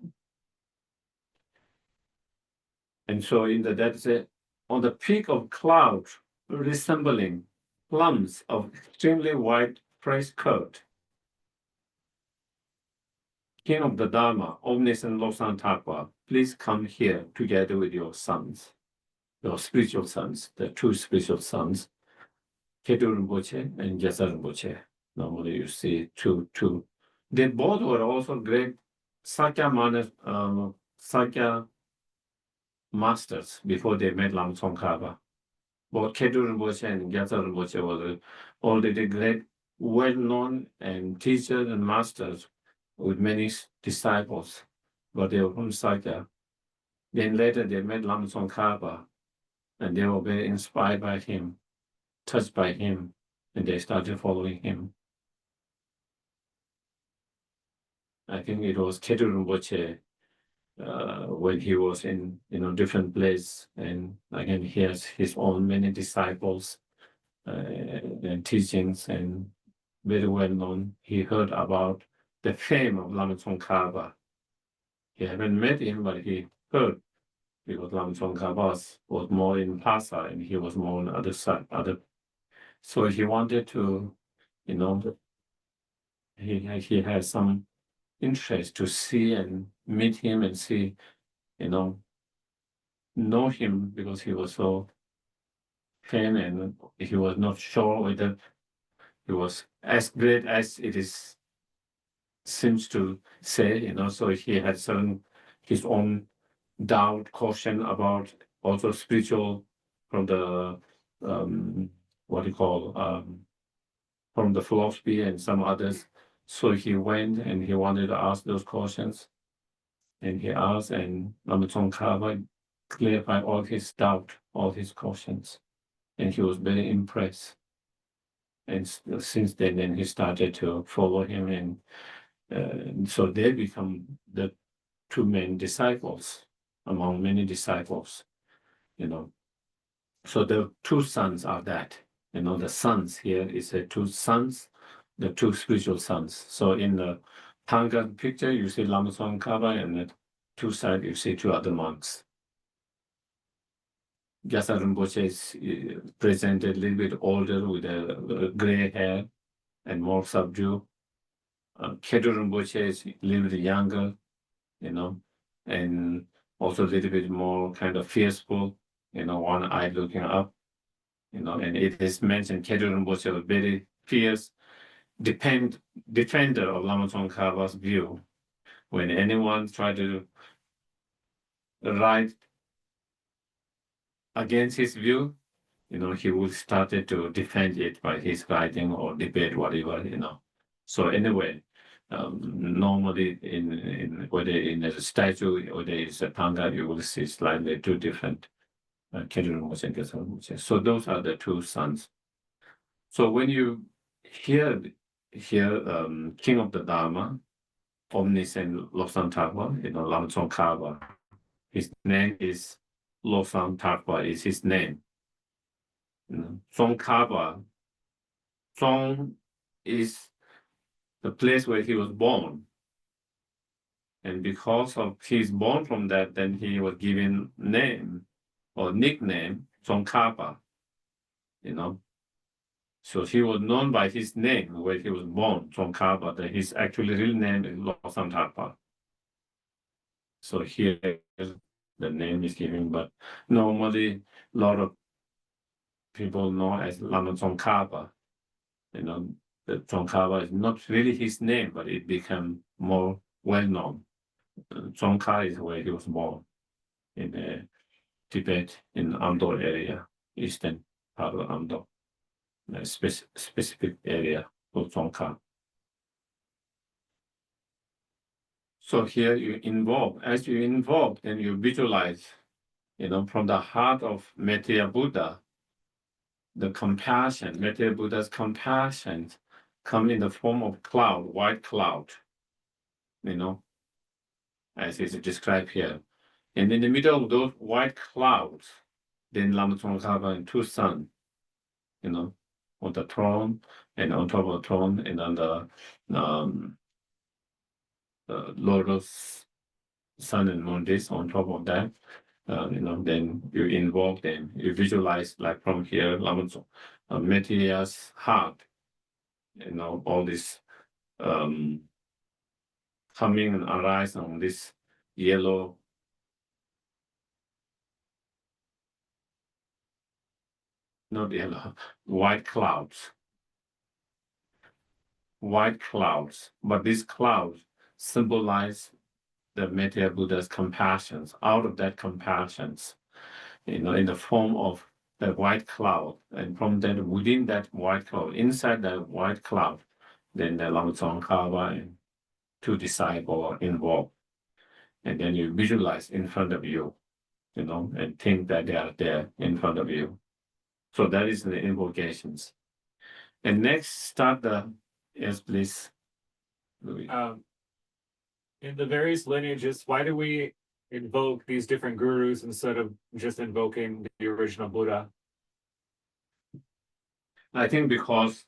And so that's it. On the peak of cloud, resembling plums of extremely white fresh coat, King of the Dharma, omniscient Losantapa, please come here together with your sons, your spiritual sons, the two spiritual sons, Ketu Rinpoche and Gyasa Rinpoche. Normally you see two. They both were also great Sakya masters before they met Lama Tsongkhapa. Both Ketu Rinpoche and Gyasa Rinpoche were already great, well-known and teachers and masters with many disciples, but they were from Sakya. Then later they met Lama Tsongkhapa, and they were very inspired by him, touched by him, and they started following him. I think it was Ketu Rinpoche when he was in different place, and again he has his own many disciples and teachings, and very well known. He heard about the fame of Lama Tsongkhapa. He haven't met him, but he heard, because Lama Tsongkhapa was more in Lhasa and he was more on the other side. So he wanted to, he had some interest to see and meet him and see, know him, because he was so famous and he was not sure whether he was as great as it is seems to say, so he had his own doubt, caution about also spiritual from the from the philosophy and some others. So he went and he wanted to ask those questions, and he asked, and Lama Tsongkhapa clarified all his doubt, all his questions, and he was very impressed. And since then he started to follow him, and so they become the two main disciples among many disciples, So the two sons are that, the sons here is the two sons, the two spiritual sons. So in the Thanga picture, you see Lama Tsongkhapa, and the two sides you see two other monks. Gyasa Rinpoche is presented a little bit older with a gray hair and more subdued. Ketu Rinpoche is a little bit younger, and also a little bit more kind of fearful, one eye looking up, and it is mentioned Ketu Rinpoche was very fierce defender of Lama Tsongkhapa's view. When anyone tried to write against his view, he would started to defend it by his writing or debate, whatever, So anyway, normally in whether in a statue or there is a Thanga, you will see slightly two different Ketu Rinpoche and Gyasa Rinpoche. So those are the two sons. So when you hear King of the Dharma, omniscient Losantapa, Lama Tsongkhapa, his name is Losang Tarpa is his name. Tsongkhapa, Tsong is the place where he was born. And because of he's born from that, then he was given name or nickname Tsongkhapa, So he was known by his name where he was born, Tsongkhapa, that his actually real name is Losang Tarpa. So here the name is given, but normally a lot of people know as Lama Tsongkhapa. The Tsongkhapa is not really his name, but it became more well known. Tsongkha is where he was born in Tibet, in Amdo area, eastern part of Amdo, a specific area of Tsongkha. So here you invoke, as you invoke, then you visualize, from the heart of Metteyya Buddha, the compassion, Metteyya Buddha's compassion come in the form of cloud, white cloud, as is described here. And in the middle of those white clouds, then Lama Tsongkhapa and two sons, on the throne and on top of the throne and on the lotus sun and moon disk on top of that. Then you invoke them, you visualize like from here, Lama Metteyya's heart, all this coming and arise on this yellow not yellow, white clouds. White clouds, but these clouds symbolize the Metteyya Buddha's compassions. Out of that compassions, in the form of the white cloud, and from that within that white cloud, inside that white cloud, then the Lama Tsongkhapa and two disciples are involved, and then you visualize in front of you, and think that they are there in front of you. So that is the invocations. And next, start the, yes, please. In the various lineages, why do we invoke these different gurus instead of just invoking the original Buddha? I think because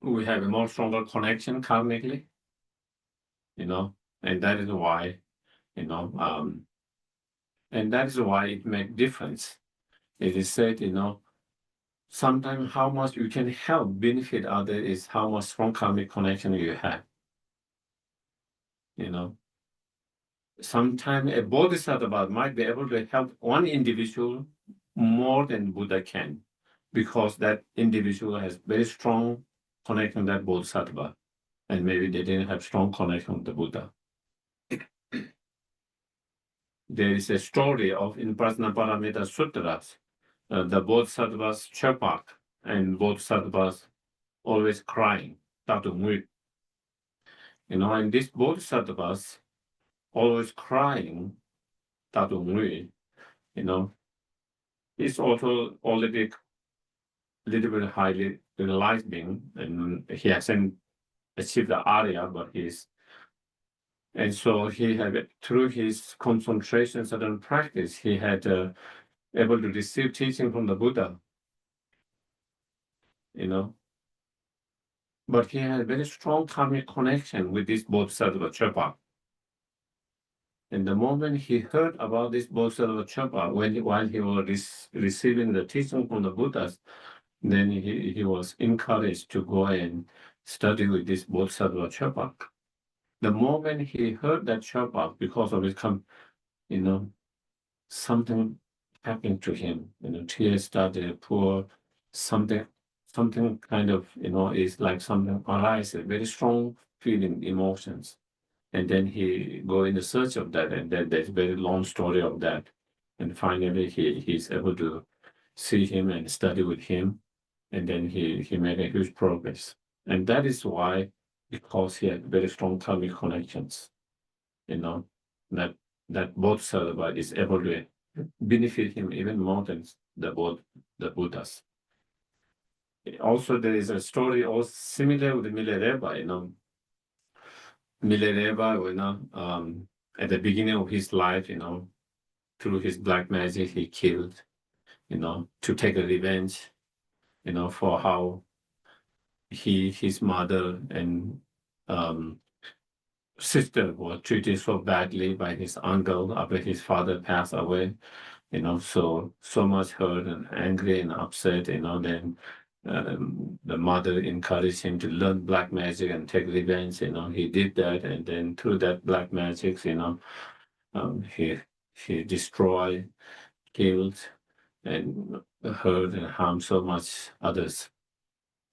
we have a more stronger connection karmically, and that is why, and that is why it makes difference. It is said, sometimes how much you can help benefit others is how much strong karmic connection you have. Sometimes a bodhisattva might be able to help one individual more than Buddha can, because that individual has very strong connection with that bodhisattva, and maybe they didn't have strong connection with the Buddha. There is a story of in Prajnaparamita Sutras, the bodhisattvas chepak and bodhisattvas always crying, and these bodhisattvas always crying, he's also already a little bit highly realized being, and he hasn't achieved the Arya, but and so he had, through his concentration certain practice, he had able to receive teaching from the Buddha, but he had a very strong karmic connection with this bodhisattva chepak. And the moment he heard about this bodhisattva chepak, while he was receiving the teaching from the Buddhas, then he was encouraged to go and study with this bodhisattva chepak. The moment he heard that chepak, because of his something happened to him. Tears started to pour. Something kind of, is like something arises, very strong feeling, emotions. And then he go in the search of that, and then there's a very long story of that. And finally, he's able to see him and study with him, and then he made a huge progress. And that is why, because he had very strong karmic connections, that bodhisattva is able to benefit him even more than the Buddhas. Also, there is a story also similar with Milarepa, Milarepa, at the beginning of his life, 50 through his black magic, he killed, to take a revenge, for how his mother and sister were treated so badly by his uncle after his father passed away. So much hurt and angry and upset. Then the mother encouraged him to learn black magic and take revenge. He did that, and then through that black magic, he destroyed, killed, and hurt and harmed so much others.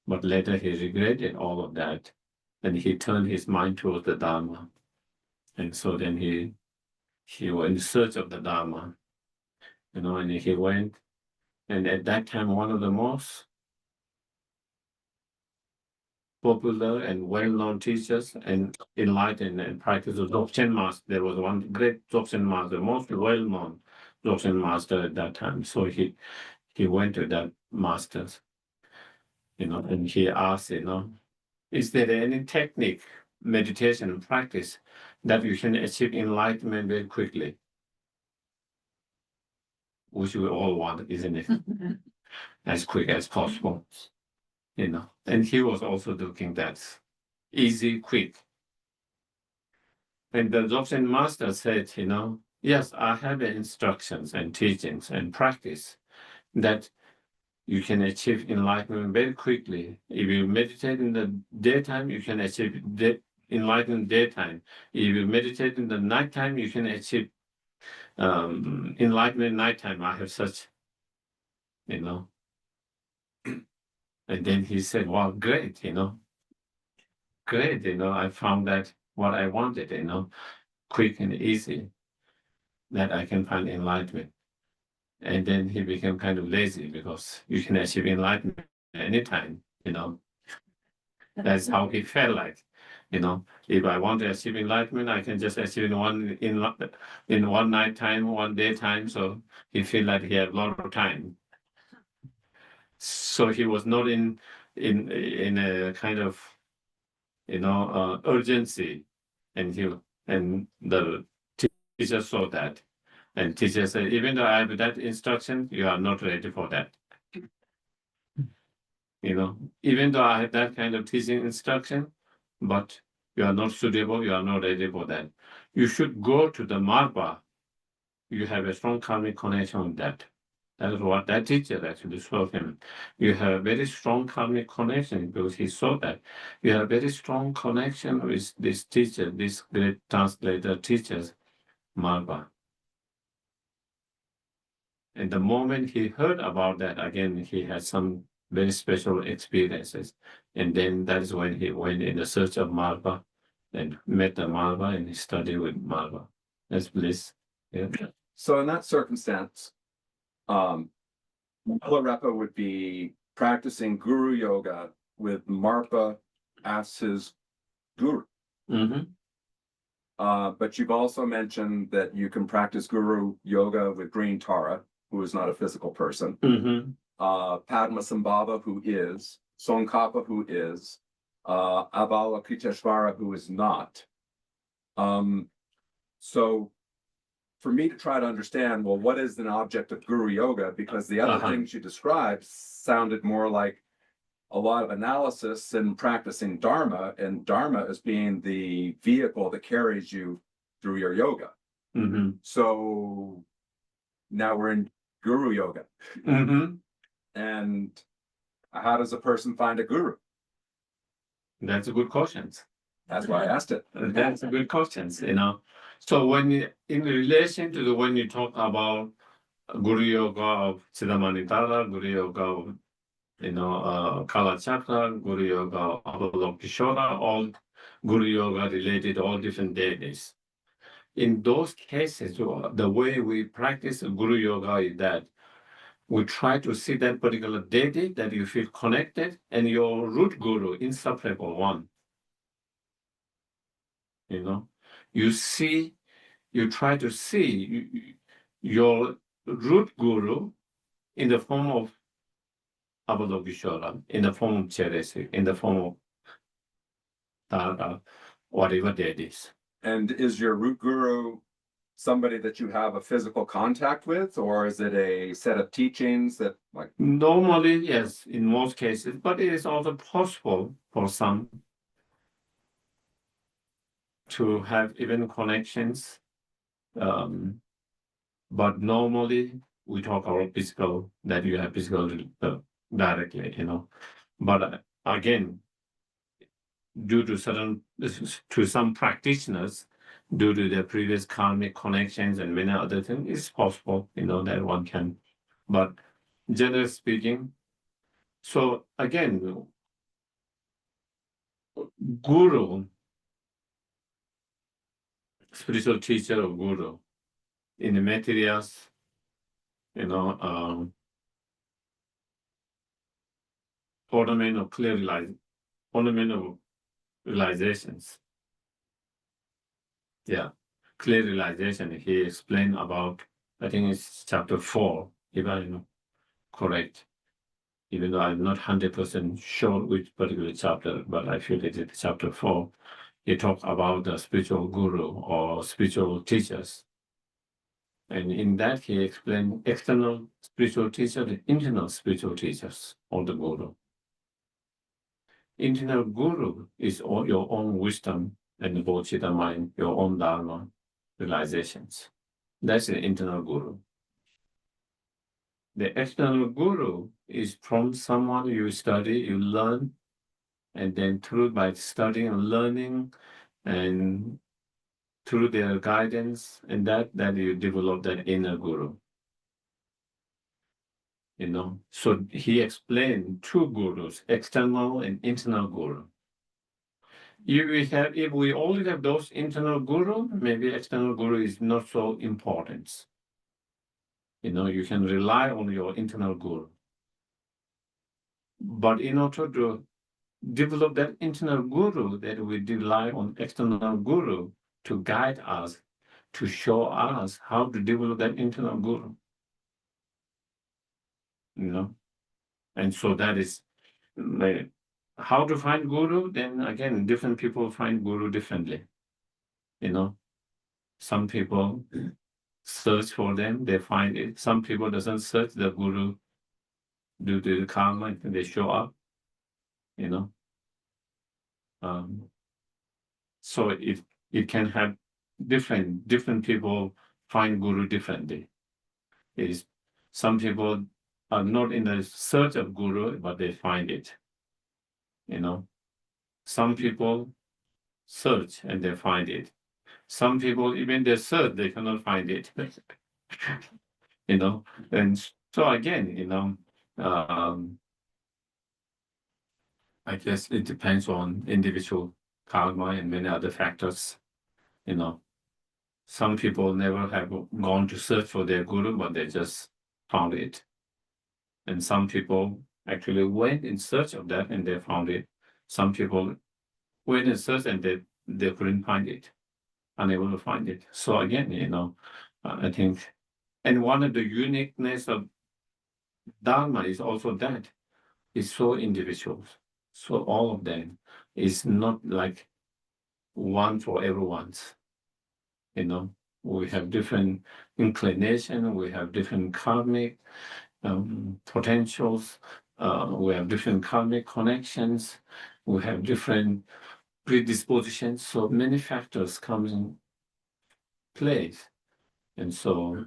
But later he regretted all of that, and he turned his mind towards the Dharma. And so then he was in search of the Dharma, and he went. And at that time, one of the most popular and well-known teachers and enlightened and practiced Dzogchen master. There was one great Dzogchen master, most well-known Dzogchen master at that time. So he went to that master, and he asked, is there any technique, meditation practice that you can achieve enlightenment very quickly? Which we all want, isn't it? As quick as possible. And he was also looking that easy, quick. And the Dzogchen master said, yes, I have the instructions and teachings and practice that you can achieve enlightenment very quickly. If you meditate in the daytime, you can achieve enlightenment daytime. If you meditate in the nighttime, you can achieve enlightenment nighttime. I have such, And then he said, well, great, great, I found that what I wanted, quick and easy, that I can find enlightenment. And then he became kind of lazy because you can achieve enlightenment anytime, That's how he felt like, if I want to achieve enlightenment, I can just achieve in one night time, one day time. So he feel like he had a lot of time. So he was not in a kind of urgency, and the teacher saw that, and teacher said, even though I have that instruction, you are not ready for that. Even though I have that kind of teaching instruction, but you are not suitable, you are not ready for that. You should go to the Marpa. You have a strong karmic connection with that. That is what that teacher actually showed him. You have a very strong karmic connection because he saw that. You have a very strong connection with this teacher, this great translator teachers, Marpa. And the moment he heard about that, again, he had some very special experiences. And then that is when he went in the search of Marpa and met the Marpa and he studied with Marpa. That's bliss. Yeah. So in that circumstance, Milarepa would be practicing guru yoga with Marpa as his guru. Mm-hmm. But you've also mentioned that you can practice guru yoga with Green Tara, who is not a physical person. Mm-hmm. Padmasambhava, who is, Tsongkhapa, who is, Avalokiteshvara, who is not. So for me to try to understand, well, what is an object of guru yoga? Because the other things you described sounded more like a lot of analysis and practicing Dharma, and Dharma as being the vehicle that carries you through your yoga. Mm-hmm. So now we're in guru yoga. Mm-hmm. And how does a person find a guru? That's a good question. That's why I asked it. That's a good question, So when in relation to when you talk about Guru Yoga of Siddhamanitara, Guru Yoga of Kala Chakra, Guru Yoga of Avalokiteshvara, all Guru Yoga related, all different deities. In those cases, the way we practice Guru Yoga is that we try to see that particular deity that you feel connected and your root guru, inseparable one. You try to see your root guru in the form of Avalokiteshvara, in the form of Geshe, in the form of Tara, whatever that is. And is your root guru somebody that you have a physical contact with, or is it a set of teachings that like? Normally, yes, in most cases, but it is also possible for some to have even connections. But normally we talk about physical, that you have physical directly, But again, due to some practitioners, due to their previous karmic connections and many other things, it's possible, that one can. But generally speaking, so again, guru, spiritual teacher or guru, in the materials, ornament of realizations. Yeah, clear realization. He explained about, I think it's chapter 4, if I'm correct. Even though I'm not 100% sure which particular chapter, but I feel it is chapter 4. He talked about the spiritual guru or spiritual teachers. And in that, he explained external spiritual teachers and internal spiritual teachers, or the guru. Internal guru is all your own wisdom and the bodhicitta mind, your own dharma realizations. That's the internal guru. The external guru is from someone you study, you learn, and then by studying and learning and through their guidance, and that you develop that inner guru. So he explained two gurus, external and internal guru. If we only have those internal guru, maybe external guru is not so important. You can rely on your internal guru. But in order to develop that internal guru, that we rely on external guru to guide us, to show us how to develop that internal guru. And so that is how to find guru. Then again, different people find guru differently. Some people search for them, they find it. Some people doesn't search the guru due to the karma, and they show up. So it can have different people find guru differently. Some people are not in the search of guru, but they find it. Some people search and they find it. Some people, even they search, they cannot find it. And so again, I guess it depends on individual karma and many other factors. Some people never have gone to search for their guru, but they just found it. And some people actually went in search of that and they found it. Some people went in search and they couldn't find it, unable to find it. So again, I think, and one of the uniqueness of Dharma is also that it's so individual. So all of them is not like one for everyone's. We have different inclination, we have different karmic potentials, we have different karmic connections, we have different predispositions. So many factors come in place. And so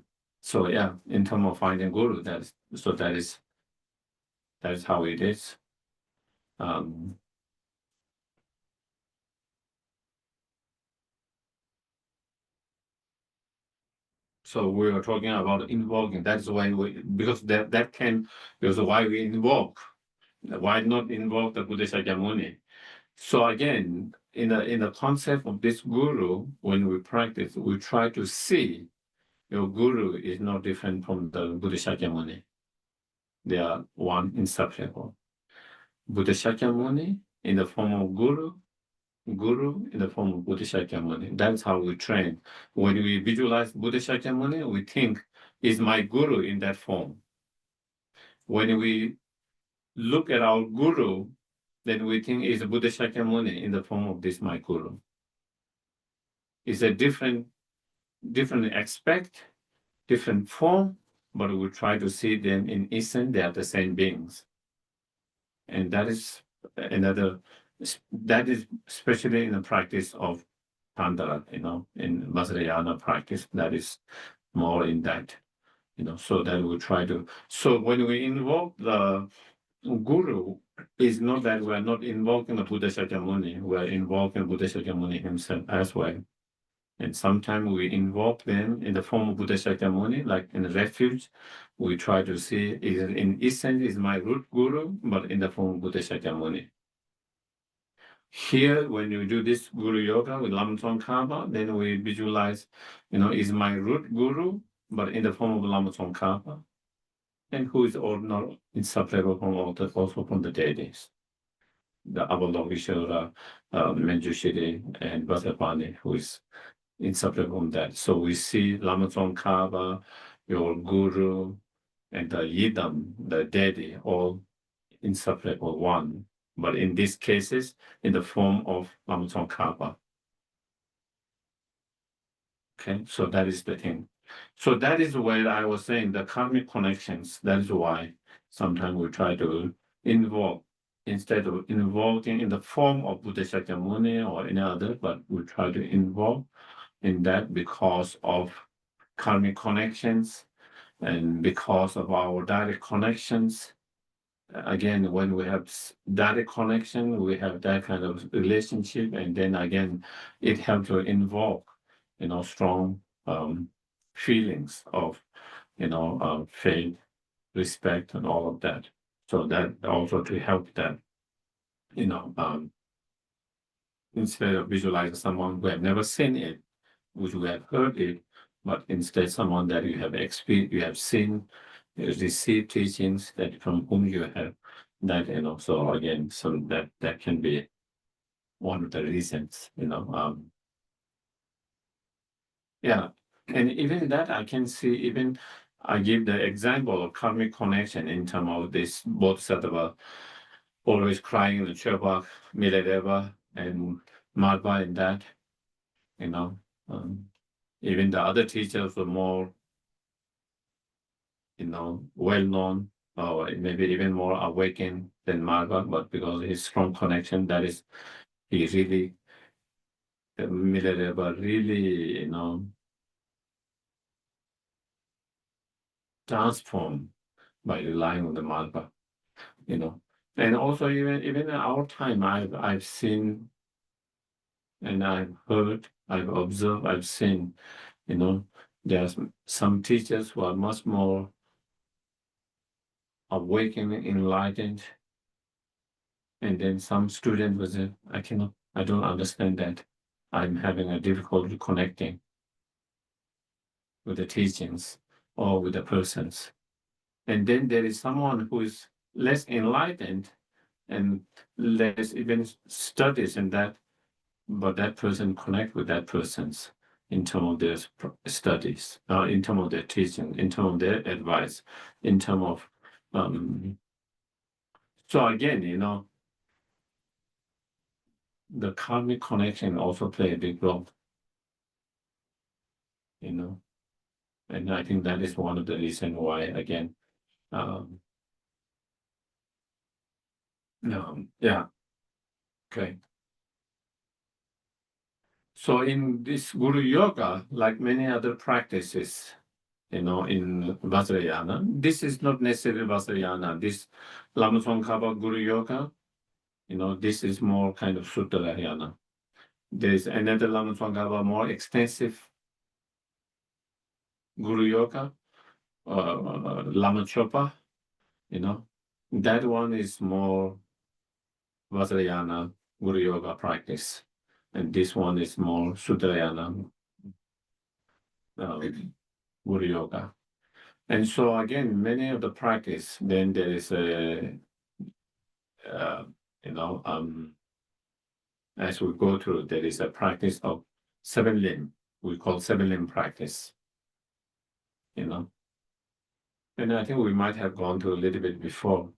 yeah, in terms of finding guru, that is how it is. So we were talking about invoking. That's why because why we invoke. Why not invoke the Buddha Shakyamuni? So again, in the concept of this guru, when we practice, we try to see your guru is not different from the Buddha Shakyamuni. They are one inseparable. Buddha Shakyamuni in the form of guru in the form of Buddha Shakyamuni. That's how we train. When we visualize Buddha Shakyamuni, we think, is my guru in that form? When we look at our guru, then we think, is Buddha Shakyamuni in the form of this my guru? It's a different different aspect, different form, but we try to see them in essence, they are the same beings. And that is another, that is especially in the practice of Tantra, in Vajrayana practice, that is more in that, so that we try to, so when we invoke the Guru, it's not that we are not invoking the Buddha Shakyamuni, we are invoking Buddha Shakyamuni himself as well. And sometimes we invoke them in the form of Buddha Shakyamuni, like in the refuge. We try to see, in essence, is my root guru, but in the form of Buddha Shakyamuni. Here, when you do this Guru Yoga with Lama Tsongkhapa, then we visualize, is my root guru, but in the form of Lama Tsongkhapa, and who is not inseparable from also from the deities. The Avalokiteshvara, Manjushri, and Vajrapani, who is inseparable from that. So we see Lama Tsongkhapa, your guru, and the Yidam, the deity, all inseparable one. But in these cases, in the form of Lama Tsongkhapa. Okay, so that is the thing. So that is where I was saying the karmic connections. That is why sometimes we try to invoke, instead of invoking in the form of Buddha Shakyamuni or any other, but we try to invoke in that because of karmic connections and because of our direct connections. Again, when we have direct connection, we have that kind of relationship, and then again, it helps to invoke, strong feelings of, faith, respect, and all of that. So that also to help that, instead of visualizing someone who have never seen it, which we have heard it, but instead someone that you have experienced, you have seen, received teachings that from whom you have that, so again, so that can be one of the reasons, yeah. And even that I can see, even I give the example of karmic connection in terms of this bodhisattva always crying in the Sherab, Miladeva, and Madhva in that, even the other teachers were more, well-known, or maybe even more awakened than Madhva, but because of his strong connection, that is, he really, Miladeva really, transformed by relying on the Madhva, And also even in our time, I've seen and I've heard, I've observed, I've seen, there's some teachers who are much more awakened, enlightened, and then some students will say, I don't understand that. I'm having a difficulty connecting with the teachings or with the persons. And then there is someone who is less enlightened and less even studies in that, but that person connect with that person's in terms of their studies, in terms of their teaching, in terms of their advice, in terms of so again, the karmic connection also play a big role, and I think that is one of the reasons why, again, yeah, okay. So in this Guru Yoga, like many other practices, in Vajrayana, this is not necessarily Vajrayana. This Lama Tsongkhapa Guru Yoga, this is more kind of Suttarayana. There is another Lama Tsongkhapa more extensive Guru Yoga, Lama Chopa, that one is more Vajrayana Guru Yoga practice. And this one is more Suttarayana Guru Yoga. And so again, many of the practice, then there is a, as we go through, there is a practice of seven limb. We call seven limb practice, And I think we might have gone through a little bit before,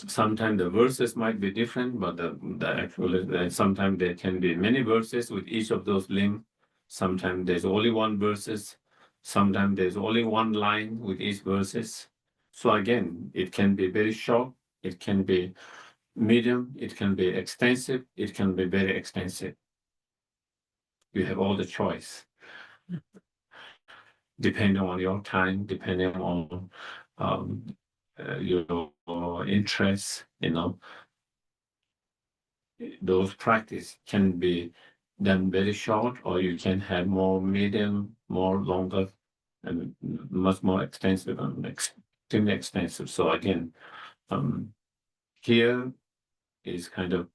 sometimes the verses might be different, but the actual, sometimes there can be many verses with each of those limbs. Sometimes there's only one verses. Sometimes there's only one line with each verses. So again, it can be very short. It can be medium. It can be extensive. It can be very extensive. You have all the choice, depending on your time, depending on your interests, those practice can be done very short, or you can have more medium, more longer, and much more extensive and extremely extensive. So again, here is kind of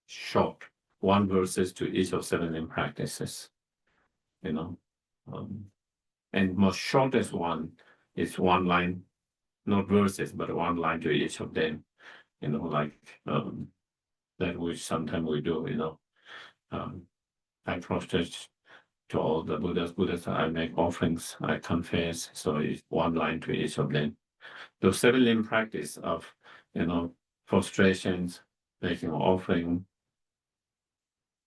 short, one verses to each of 7 limb practices, and most shortest one is one line, not verses, but one line to each of them, like that which sometimes we do, I prostrate to all the Buddhas, I make offerings, I confess, so it's one line to each of them. The 7 limb practice of, prostrations, making offering,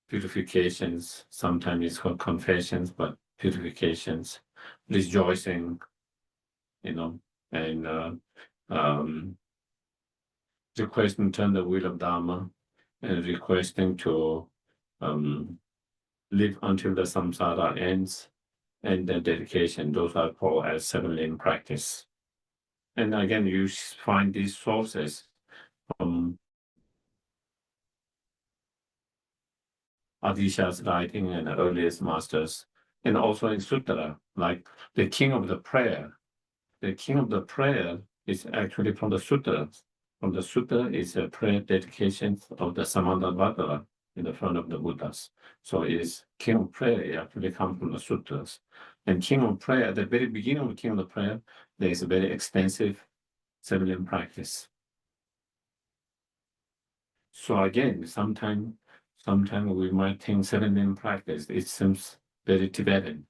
purifications, sometimes it's called confessions, but purifications, rejoicing, and requesting to turn the wheel of Dharma, and requesting to live until the samsara ends, and the dedication. Those are called as 7 limb practice. And again, you find these sources from Adisha's writing and the earliest masters, and also in Sutra, like the king of the prayer. The king of the prayer is actually from the sutras. From the sutra is a prayer dedication of the Samantabhadra in the front of the Buddhas. So it is king of prayer, it actually comes from the sutras. And king of prayer, at the very beginning of the king of the prayer, there is a very extensive 7 limb practice. So again, sometimes we might think 7 limb practice, it seems very Tibetan,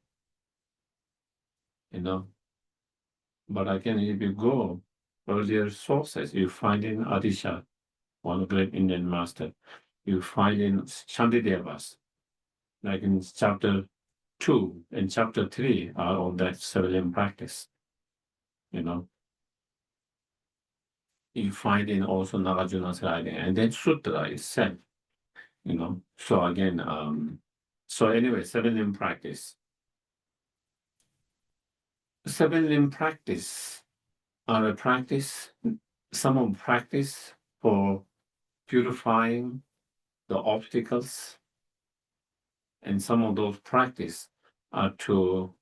But again, if you go earlier sources, you find in Adisha, one great Indian master, you find in Shantidevas, like in chapter 2 and chapter 3 are on that 7 limb practice, You find in also Nagarjuna's writing, and then Sutra itself, So again, so anyway, 7 limb practice. 7 limb practice are a practice, some of practice for purifying the obstacles, and some of those practice are to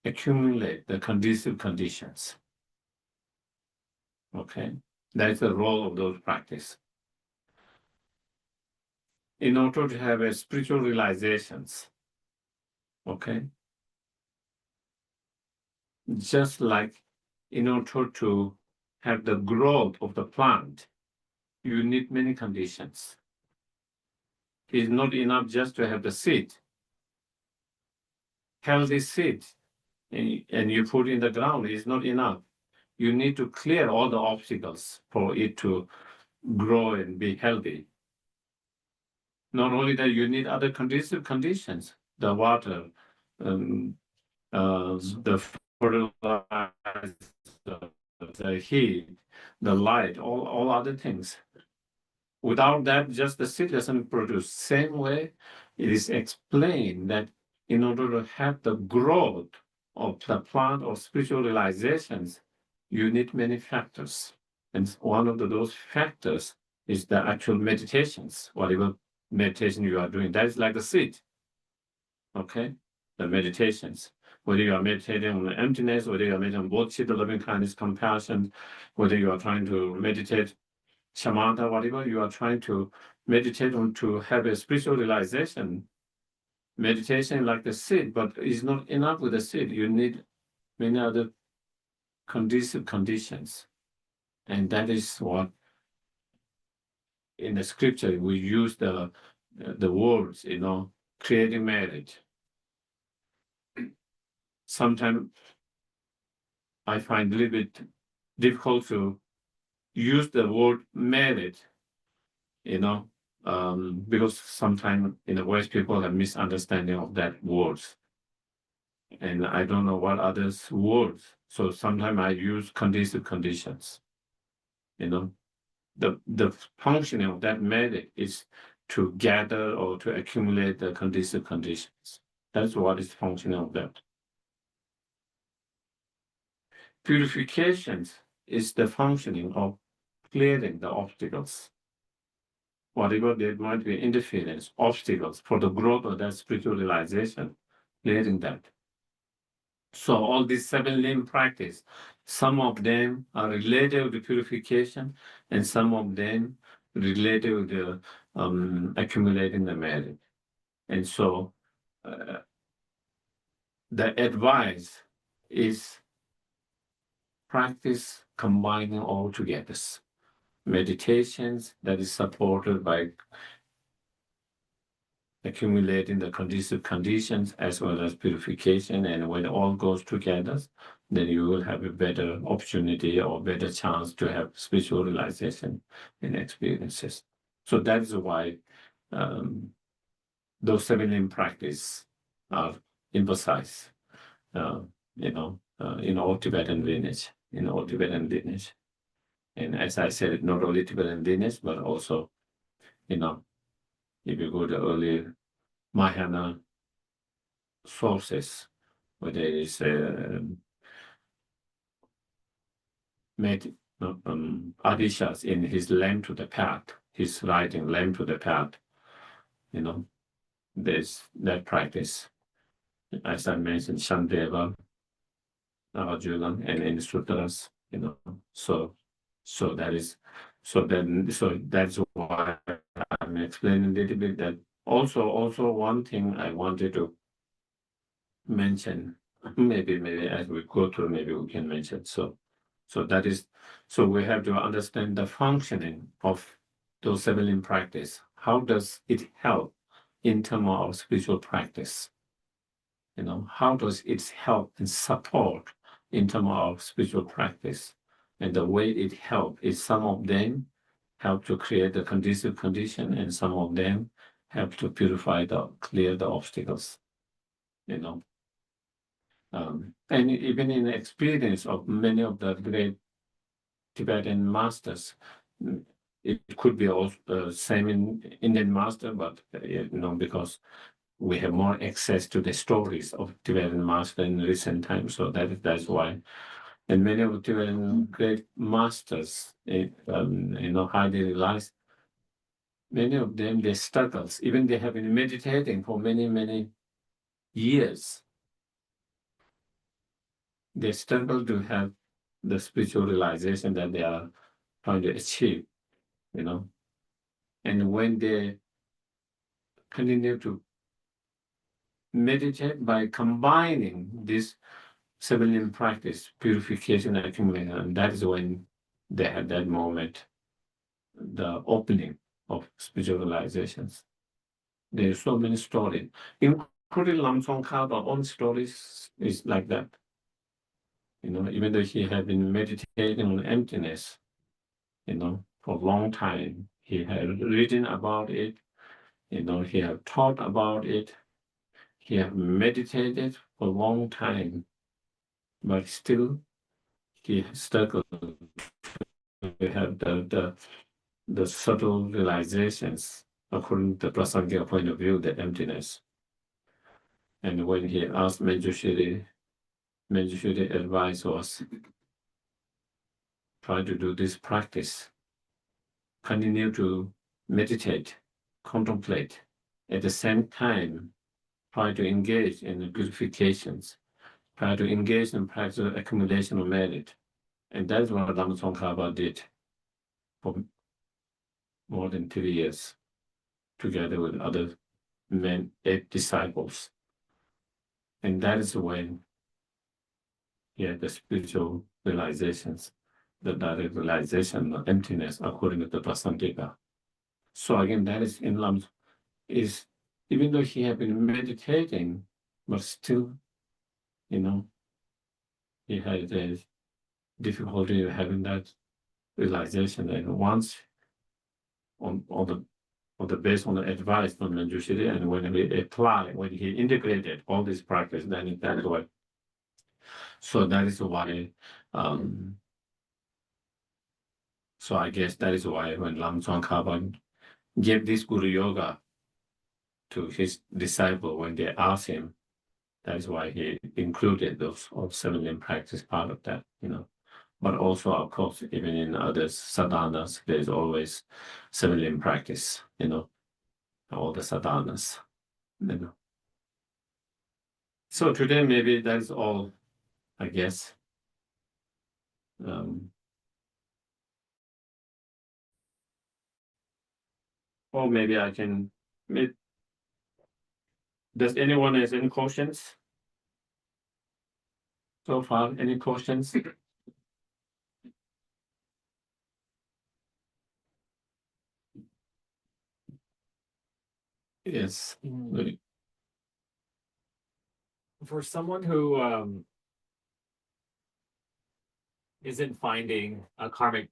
accumulate the conducive conditions. Okay, that is the role of those practice. In order to have a spiritual realizations, okay, just like in order to have the growth of the plant, you need many conditions. It's not enough just to have the seed, healthy seed, and you put in the ground is not enough. You need to clear all the obstacles for it to grow and be healthy. Not only that, you need other conducive conditions, the water, the fertilizer, the heat, the light, all other things. Without that, just the seed doesn't produce. Same way, it is explained that in order to have the growth of the plant or spiritual realizations, you need many factors. And one of those factors is the actual meditations, whatever meditation you are doing. That is like the seed, okay? The meditations. Whether you are meditating on emptiness, whether you are meditating on bodhicitta, loving kindness, compassion, whether you are trying to meditate shamatha, whatever you are trying to meditate on to have a spiritual realization. Meditation like the seed, but it's not enough with the seed. You need many other conducive conditions. And that is what in the scripture we use the words, creating marriage. Sometimes I find a little bit difficult to use the word merit, because sometimes in the West people have misunderstanding of that words. And I don't know what others words. So sometimes I use conducive conditions. The functioning of that merit is to gather or to accumulate the conducive conditions. That's what is functioning of that. Purifications is the functioning of clearing the obstacles. Whatever there might be interference, obstacles for the growth of that spiritual realization, clearing that. So all these 7 limb practice, some of them are related to purification, and some of them related to accumulating the merit. And so the advice is practice combining all together. Meditations that is supported by accumulating the conducive conditions as well as purification, and when it all goes together, then you will have a better opportunity or better chance to have spiritual realization and experiences. So that is why those 7 limb practice are emphasized, in all Tibetan lineage, And as I said, not only Tibetan lineage, but also, if you go to earlier Mahayana sources, where there is Adishas in his Lamp to the Path, his writing Lamp to the Path, there's that practice. As I mentioned, Shantideva, Arjuna, and in sutras, so that's why I'm explaining a little bit that also one thing I wanted to mention, maybe as we go through, maybe we can mention. So we have to understand the functioning of those 7 limb practice. How does it help in terms of spiritual practice? How does it help and support in terms of spiritual practice? And the way it helps is some of them help to create the conducive condition, and some of them help to clear the obstacles. And even in the experience of many of the great Tibetan masters, it could be also same in Indian master, but because we have more access to the stories of Tibetan master in recent times, so that's why. And many of the Tibetan great masters, highly realized, many of them, their struggles, even they have been meditating for many, many years. They struggle to have the spiritual realization that they are trying to achieve, And when they continue to meditate by combining this 7 limb practice, purification and accumulation, and that is when they had that moment, the opening of spiritual realizations. There are so many stories, including Lama Tsongkhapa. Own stories is like that. Even though he had been meditating on emptiness, for a long time, he had written about it, he had taught about it, he had meditated for a long time, but still he struggled to have the subtle realizations according to the Prasangika point of view, the emptiness. And when he asked Manjushri advice was try to do this practice, continue to meditate, contemplate, at the same time try to engage in the purifications, try to engage in practice accumulation of merit. And that's what Lama Tsongkhapa did for more than 3 years, together with other 8 disciples. And that is when he had the spiritual realizations, the direct realization of emptiness according to the Prasangika. So again, that is in Lam, is even though he had been meditating, but still, he had difficulty having that realization. And once on the based on the advice from the Geshe, and when we apply, when he integrated all this practice, then that's what. So that is why. So I guess that is why when Lama Tsongkhapa gave this Guru Yoga to his disciple, when they asked him, that is why he included those all 7 limb practice part of that, But also, of course, even in other sadhanas, there's always 7 limb practice, all the sadhanas, So today maybe that's all, I guess. Or maybe I can. Does anyone have any questions? So far, any questions? Yes. For someone who isn't finding a karmic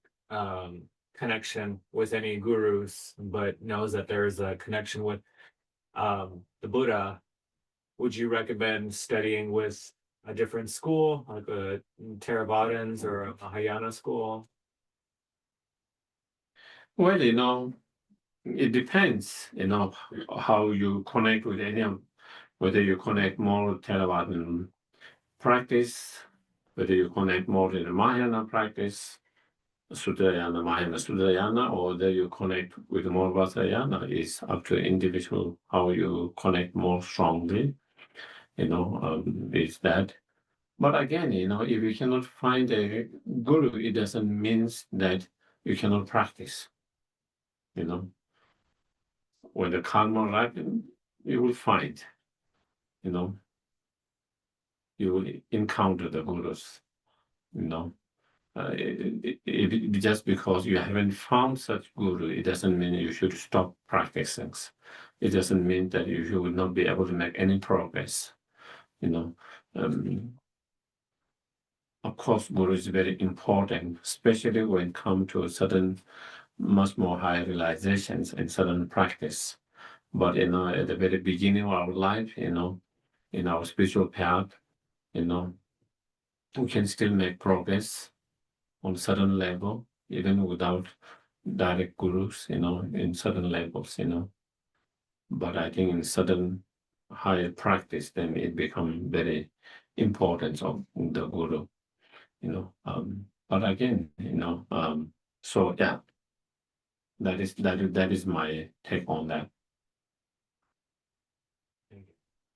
connection with any gurus, but knows that there is a connection with the Buddha, would you recommend studying with a different school, like a Theravadins or a Mahayana school? Well, it depends, how you connect with whether you connect more with Theravada practice, whether you connect more to the Mahayana practice, Sutrayana, Mahayana, Sutrayana, or whether you connect with more Vajrayana, is up to individual how you connect more strongly, is that. But again, if you cannot find a guru, it doesn't mean that you cannot practice, When the karma ripen, you will find, you will encounter the gurus, just because you haven't found such guru, it doesn't mean you should stop practicing. It doesn't mean that you will not be able to make any progress, Of course, guru is very important, especially when it comes to certain much more higher realizations and certain practice. But at the very beginning of our life, in our spiritual path, we can still make progress on certain level, even without direct gurus, in certain levels, But I think in certain higher practice, then it becomes very important of the guru, But again, so yeah, that is my take on that.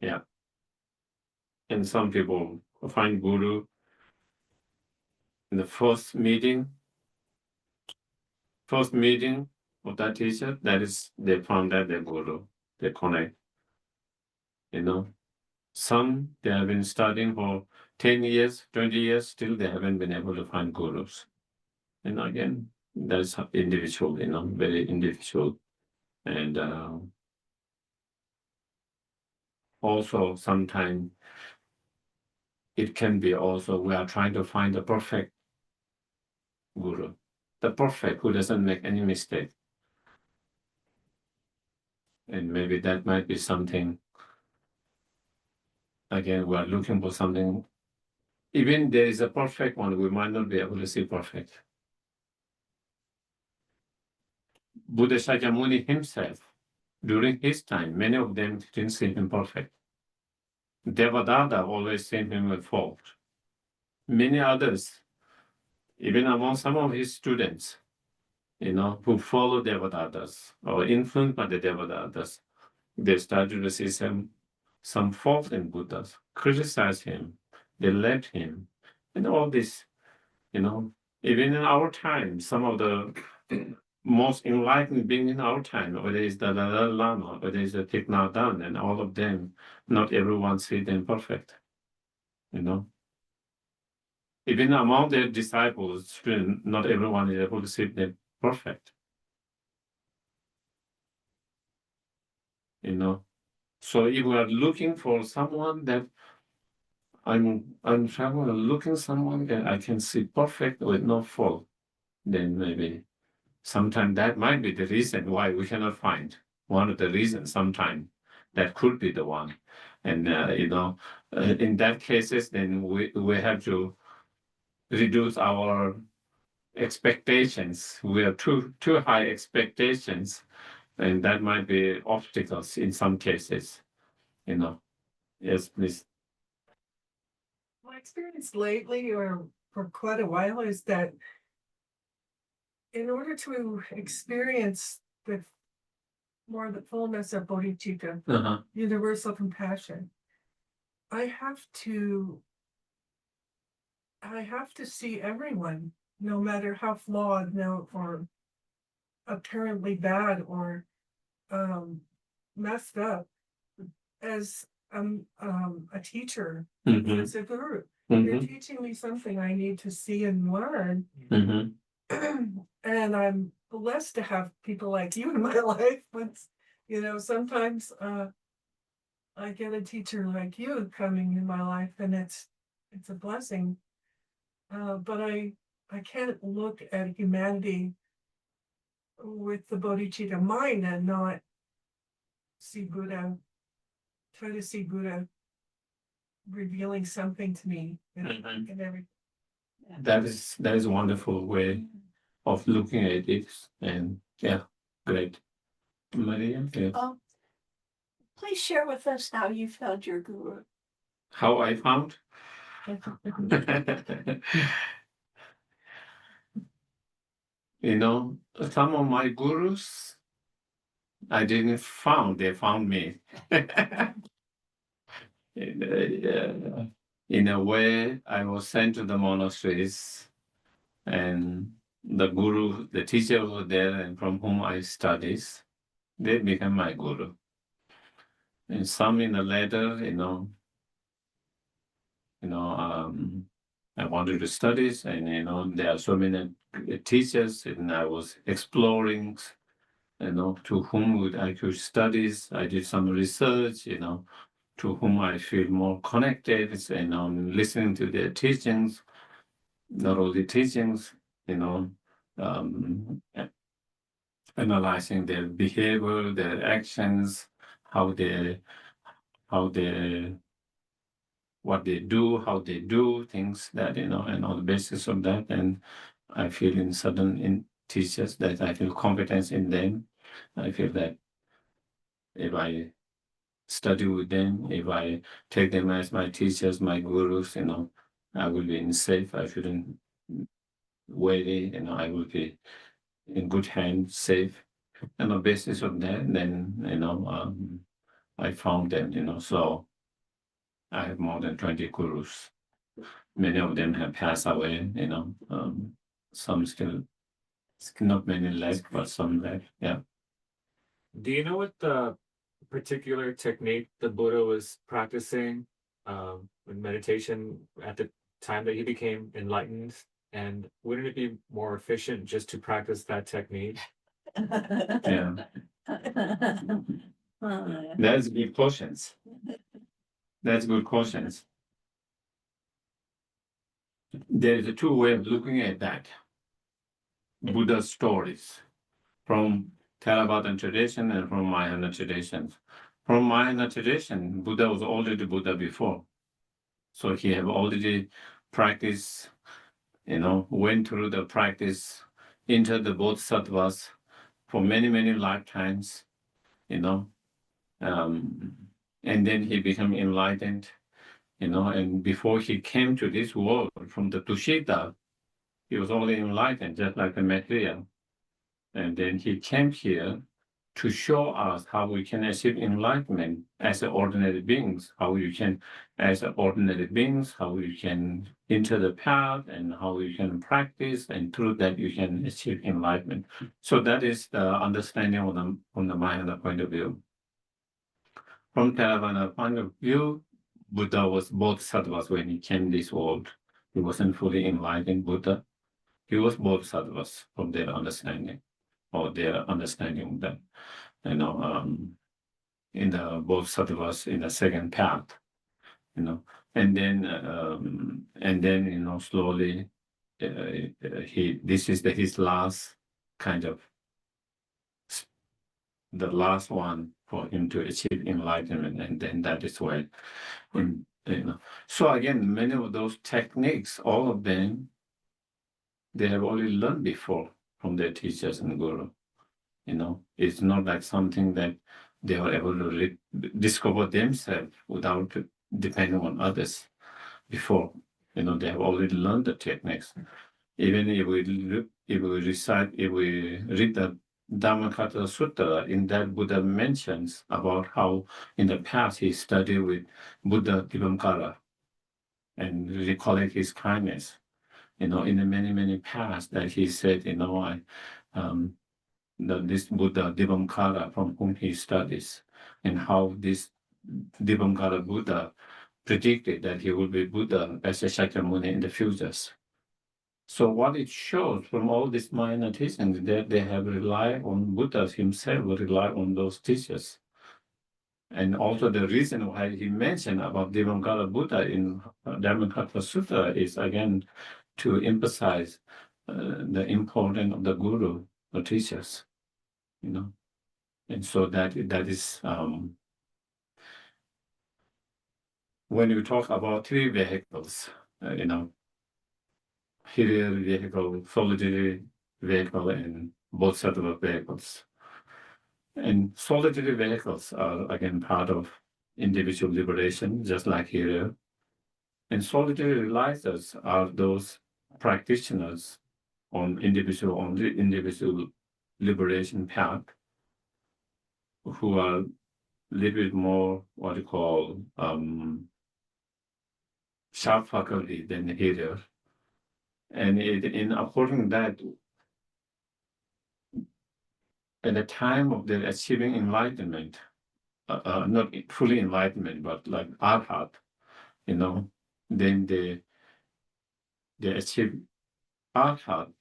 Yeah. And some people find guru in the first meeting of that teacher, they found that the guru, they connect. Some they have been studying for 10 years, 20 years, still they haven't been able to find gurus. And again, that's individual, very individual. And also sometimes it can be also we are trying to find the perfect guru, the perfect who doesn't make any mistake. And maybe that might be something, again, we are looking for something. Even there is a perfect one, we might not be able to see perfect. Buddha Shakyamuni himself, during his time, many of them didn't see him perfect. Devadatta always seen him with fault. Many others, even among some of his students, who follow Devadattas or influenced by the Devadattas, they started to see some fault in Buddha, criticize him, they left him, and all this, even in our time, some of the most enlightened being in our time, whether it's the Dalai Lama, whether it's the Thich Nhat Hanh, and all of them, not everyone see them perfect, Even among their disciples, not everyone is able to see them perfect. So if we are looking for someone that I'm traveling looking someone that I can see perfect with no fault, then maybe sometimes that might be the reason why we cannot find one of the reasons. Sometimes that could be the one, and in that cases, then we have to reduce our expectations. We have too high expectations, and that might be obstacles in some cases. Yes, please. My experience lately, or for quite a while, is that in order to experience the fullness of bodhicitta, Uh-huh. universal compassion, I have to see everyone, no matter how flawed, or apparently bad, or messed up, as a teacher, Mhm. as a guru. Mhm. You're teaching me something I need to see and learn. Mhm. And I'm blessed to have people like you in my life. But sometimes I get a teacher like you coming in my life, and it's a blessing. But I can't look at humanity with the bodhicitta mind and not see Buddha. Try to see Buddha revealing something to me Mhm. and everything. That is a wonderful way of looking at it, and yeah, great. Maria, yeah. Please share with us how you found your guru. How I found? Some of my gurus I didn't found, they found me. In a way, I was sent to the monasteries, and the guru, the teacher was there, and from whom I studied, they became my guru. And some in the later, I wanted to study, and there are so many teachers, and I was exploring, to whom would I could study. I did some research, to whom I feel more connected, and listening to their teachings, not only teachings, analyzing their behavior, their actions, how they what they do, how they do things, that and on the basis of that, and I feel in teachers that I feel confidence in them. I feel that if I study with them, if I take them as my teachers, my gurus, I will be in safe. I shouldn't worry, I will be in good hands, safe. And on the basis of that, then, I found them, so I have more than 20 gurus. Many of them have passed away, some still, not many left, but some left, yeah. Do you know what the particular technique the Buddha was practicing in meditation at the time that he became enlightened? And wouldn't it be more efficient just to practice that technique? Yeah, that's good questions. That's good questions. There's a two way of looking at that. Buddha's stories from Theravada tradition and from Mahayana traditions. From Mahayana tradition, Buddha was already Buddha before. So he have already practiced, went through the practice, entered the bodhisattvas for many, many lifetimes, and then he became enlightened, and before he came to this world from the Tushita, he was already enlightened, just like the material. And then he came here to show us how we can achieve enlightenment as ordinary beings, how you can, as ordinary beings, how you can enter the path and how you can practice, and through that you can achieve enlightenment. So that is the understanding from the Mahayana point of view. From Theravada point of view, Buddha was bodhisattvas when he came this world. He wasn't fully enlightened Buddha. He was bodhisattvas from their understanding, or their understanding that, in the bodhisattvas in the second path, and then slowly this is his last kind of the last one for him to achieve enlightenment, and then that is where so again, many of those techniques, all of them, they have already learned before from their teachers and guru. It's not like something that they were able to discover themselves without depending on others before. They have already learned the techniques. Even if we read the Dhammakaya Sutta, in that Buddha mentions about how in the past he studied with Buddha Divankara and recollect his kindness. In the many past that he said, this Buddha Divankara from whom he studies, and how this Divankara Buddha predicted that he will be Buddha as a Shakyamuni in the futures. So what it shows from all these minor teachings that they have relied on Buddha himself, rely on those teachers. And also the reason why he mentioned about Divankara Buddha in Dhammakaya Sutta is again to emphasize the importance of the guru, the teachers, And so that is when you talk about three vehicles, helier vehicle, solitary vehicle, and bodhisattva vehicles. And solitary vehicles are again part of individual liberation, just like helier. And solitary realizers are those practitioners on individual liberation path who are a little bit more what you call sharp faculty than the helier. And in according to that, at the time of their achieving enlightenment, not fully enlightenment, but like arhat, then they achieve arhat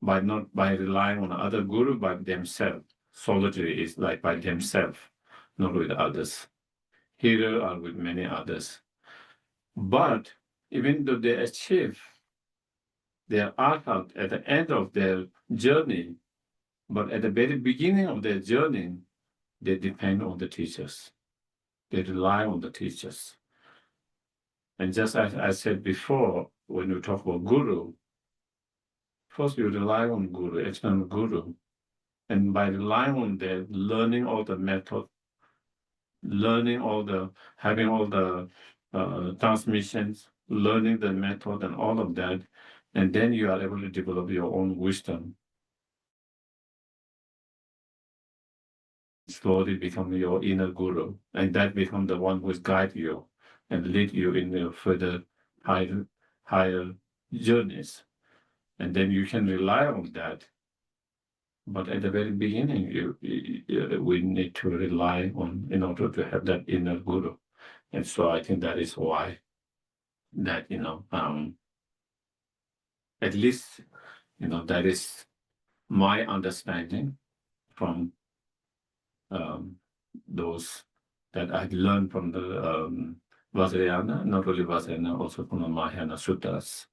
by not by relying on other guru, but themselves. Solitary is like by themselves, not with others. Here are with many others. But even though they achieve their arhat at the end of their journey, but at the very beginning of their journey, they depend on the teachers. They rely on the teachers. And just as I said before, when we talk about guru, first you rely on guru, external guru. And by relying on them, learning all the method, having all the transmissions, learning the method and all of that, and then you are able to develop your own wisdom. Slowly become your inner guru, and that becomes the one who will guide you and lead you in your further higher journeys. And then you can rely on that. But at the very beginning, we need to rely on in order to have that inner guru. And so I think that is why that, at least, that is my understanding from those that I learned from the Vajrayana, not only Vajrayana, also from the Mahayana Sutras.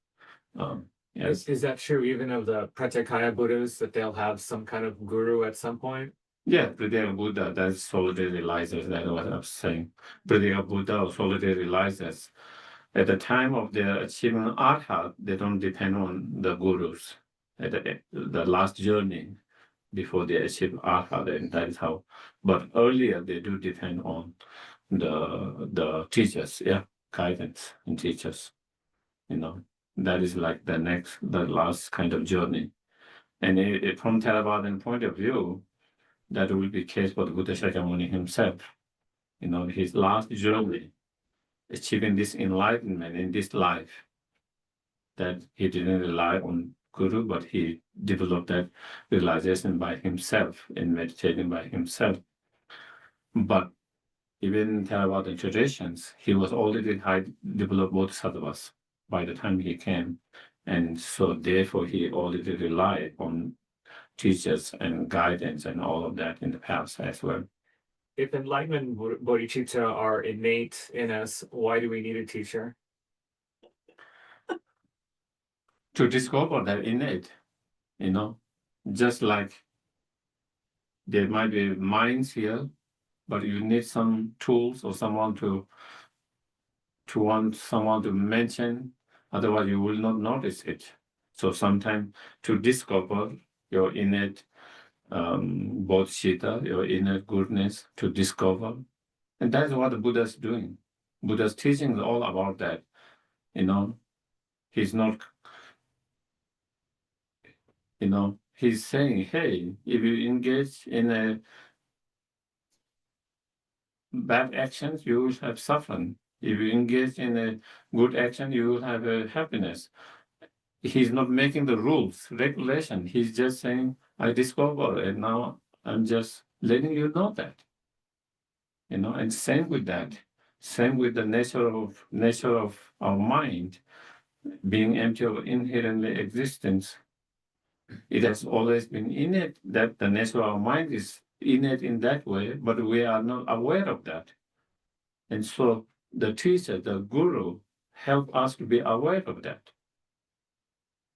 Yes. Is that true even of the Pratyekaya Buddhas, that they'll have some kind of guru at some point? Yeah, Pratyeka Buddha, that's solitary realizers, that's what I'm saying. Pratyeka Buddha or solitary realizers, at the time of their achievement arhat, they don't depend on the gurus at the last journey before they achieve arhat, and that is how. But earlier they do depend on the teachers, guidance and teachers. That is like the last kind of journey. And from Theravadan point of view, that will be the case for the Buddha Shakyamuni himself. His last journey, achieving this enlightenment in this life, that he didn't rely on guru, but he developed that realization by himself and meditating by himself. But even in Theravada traditions, he was already developed bodhisattvas by the time he came. And so therefore he already relied on teachers and guidance and all of that in the past as well. if enlightenment bodhicitta are innate in us, why do we need a teacher? To discover that innate, just like there might be minds here, but you need some tools or someone to want someone to mention, otherwise you will not notice it. So sometimes to discover your innate bodhicitta, your innate goodness, to discover, and that's what the Buddha is doing. Buddha's teaching is all about that. He's not, he's saying, hey, if you engage in a bad actions, you will have suffering. If you engage in a good action, you will have a happiness. He's not making the rules, regulation. He's just saying, I discover, and now I'm just letting you know that. And same with that. Same with the nature of our mind being empty of inherently existence. It has always been innate that the nature of our mind is innate in that way, but we are not aware of that. And so the teacher, the guru, help us to be aware of that.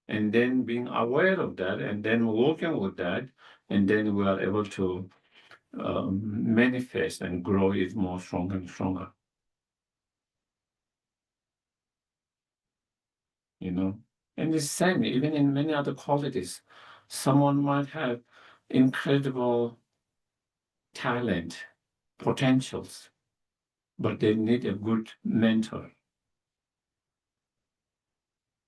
And then being aware of that, and then working with that, and then we are able to manifest and grow it more stronger and stronger. And the same, even in many other qualities, someone might have incredible talent, potentials, but they need a good mentor.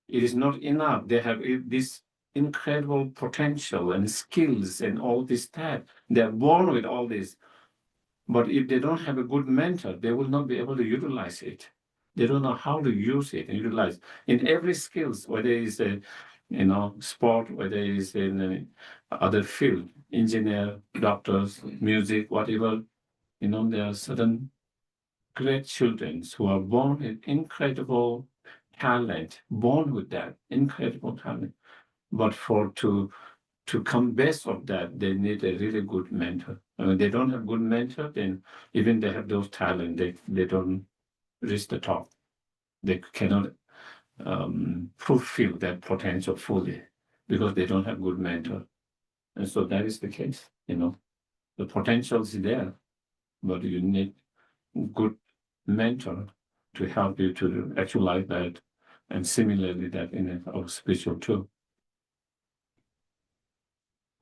It is not enough. They have this incredible potential and skills and all this that. They're born with all this. But if they don't have a good mentor, they will not be able to utilize it. They don't know how to use it and utilize in every skills, whether it's a sport, whether it's in other field, engineer, doctors, music, whatever. There are certain great children who are born with incredible talent, born with that incredible talent. But to come best of that, they need a really good mentor. When they don't have good mentor, then even they have those talent, they don't reach the top. They cannot fulfill that potential fully because they don't have good mentor. And so that is the case. The potential is there, but you need good mentor to help you to actualize that, and similarly that in our spiritual too.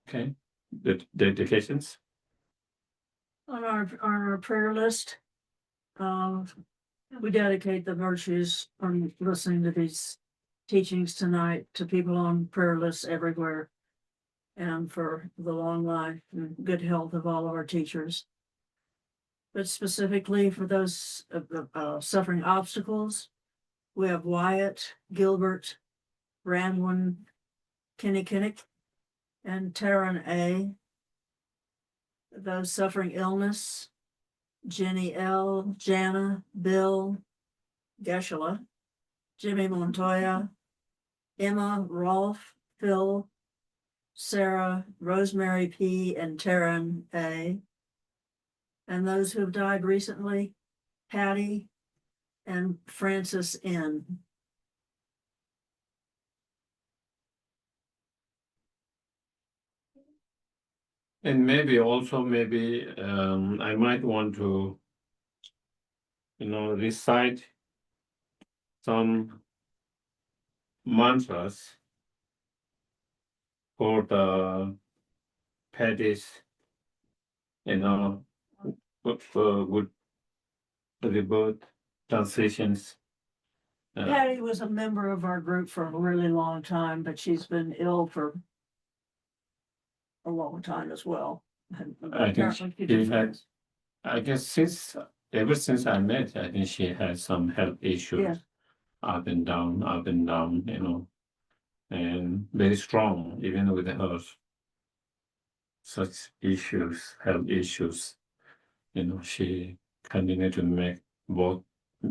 Okay, the dedications. On our prayer list, we dedicate the virtues from listening to these teachings tonight to people on prayer lists everywhere, and for the long life and good health of all of our teachers. But specifically for those suffering obstacles, we have Wyatt, Gilbert, Randwin, Kinnikinnick, and Taryn A. Those suffering illness, Jenny L., Jana, Bill, Geshe, Jimmy Montoya, Emma, Rolf, Phil, Sarah, Rosemary P., and Taryn A. And those who have died recently, Patty and Francis N. And maybe I might want to, recite some mantras for the Paddy's, for good rebirth transitions. Patty was a member of our group for a really long time, but she's been ill for a long time as well. I think she had, I guess ever since I met, I think she had some health issues, Yeah. up and down, and very strong, even with her such issues, health issues. She continued to make both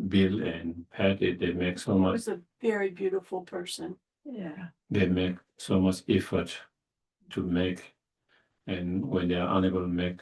Bill and Patty, they make so He much, was a very beautiful person. Yeah. they make so much effort to make, and when they are unable to make,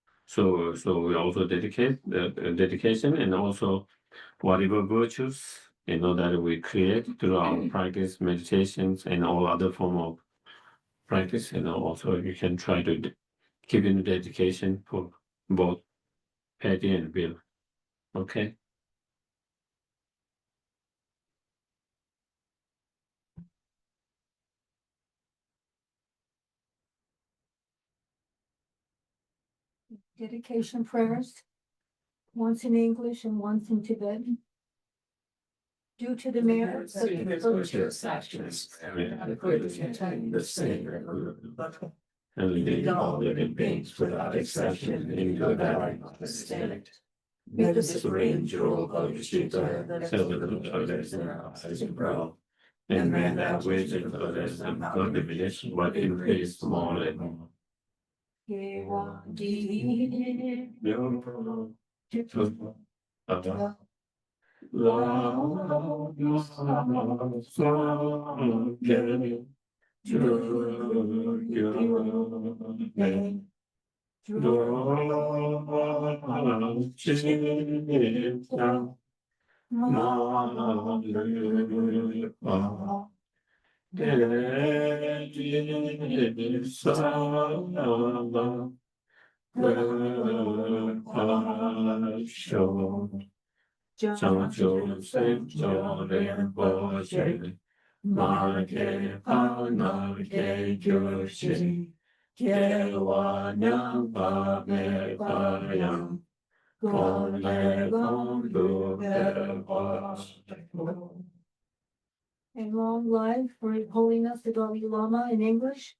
So we also dedicate the dedication and also whatever virtues, that we create through our practice, meditations, and all other form of practice. Also you can try to keep in the dedication for both Patty and Bill. Okay. Dedication prayers, once in English and once in Tibetan. Due to the merits of the virtuous actions, and greatest contain the Savior, and lead all living beings without exception into a paradise state. May the supreme jewel of the Shita fill the others in our eyes and grow, and may that wisdom of others not diminish but increase more and more. And long life for His Holiness the Dalai Lama in English.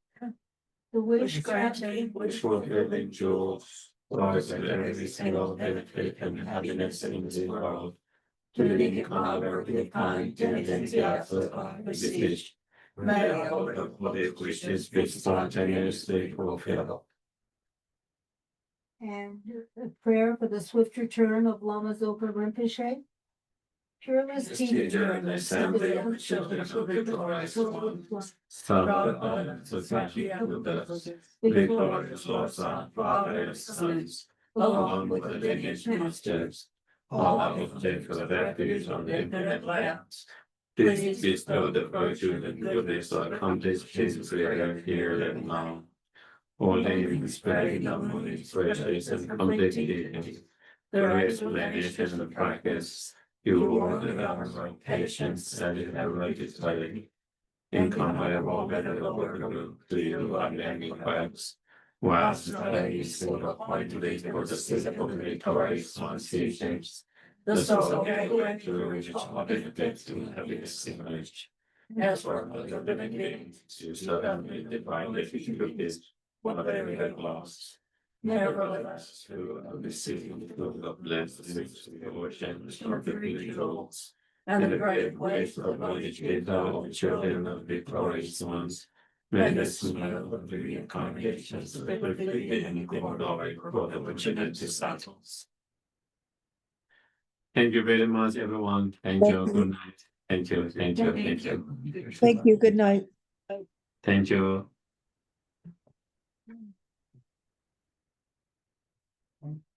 The wish granted, Which will healing jewels, rise in every single benefit and happiness in this world. To the honor of the kind diligence effort I beseech. May all the wishes be spontaneously fulfilled. and a prayer for the swift return of Lama Zopa Rinpoche. Peerless This teacher, teacher and assembly of the children of victorious one. Father, society of the victorious Lord, Son, Father, and Sons, along with the lineage masters, all of take for the refuge on the infinite lands. Please bestow the virtue and goodness of accomplished Jesus here and now. Holy and spreading harmony, gracious and complete healing, the explanation and practice. You are the God of patience and inevitability. Incomparable benevolent to you are many requests. Whilst I is so appointedly for the physical victorious one's teachings, the soul of to which all benefits to happiness in marriage. As for the living beings, you suddenly divine the difficulties, whatever we have lost. Nevertheless, through the receiving of blessings, devotions, or rituals, and the great ways of knowledge gave thou children of victorious ones, may the smile of the reincarnations quickly be in glory for the legitimate disciples. Thank you very much, everyone. Thank you. Good night. Thank you. Thank you. Thank you. Thank you. Good night. Thank you.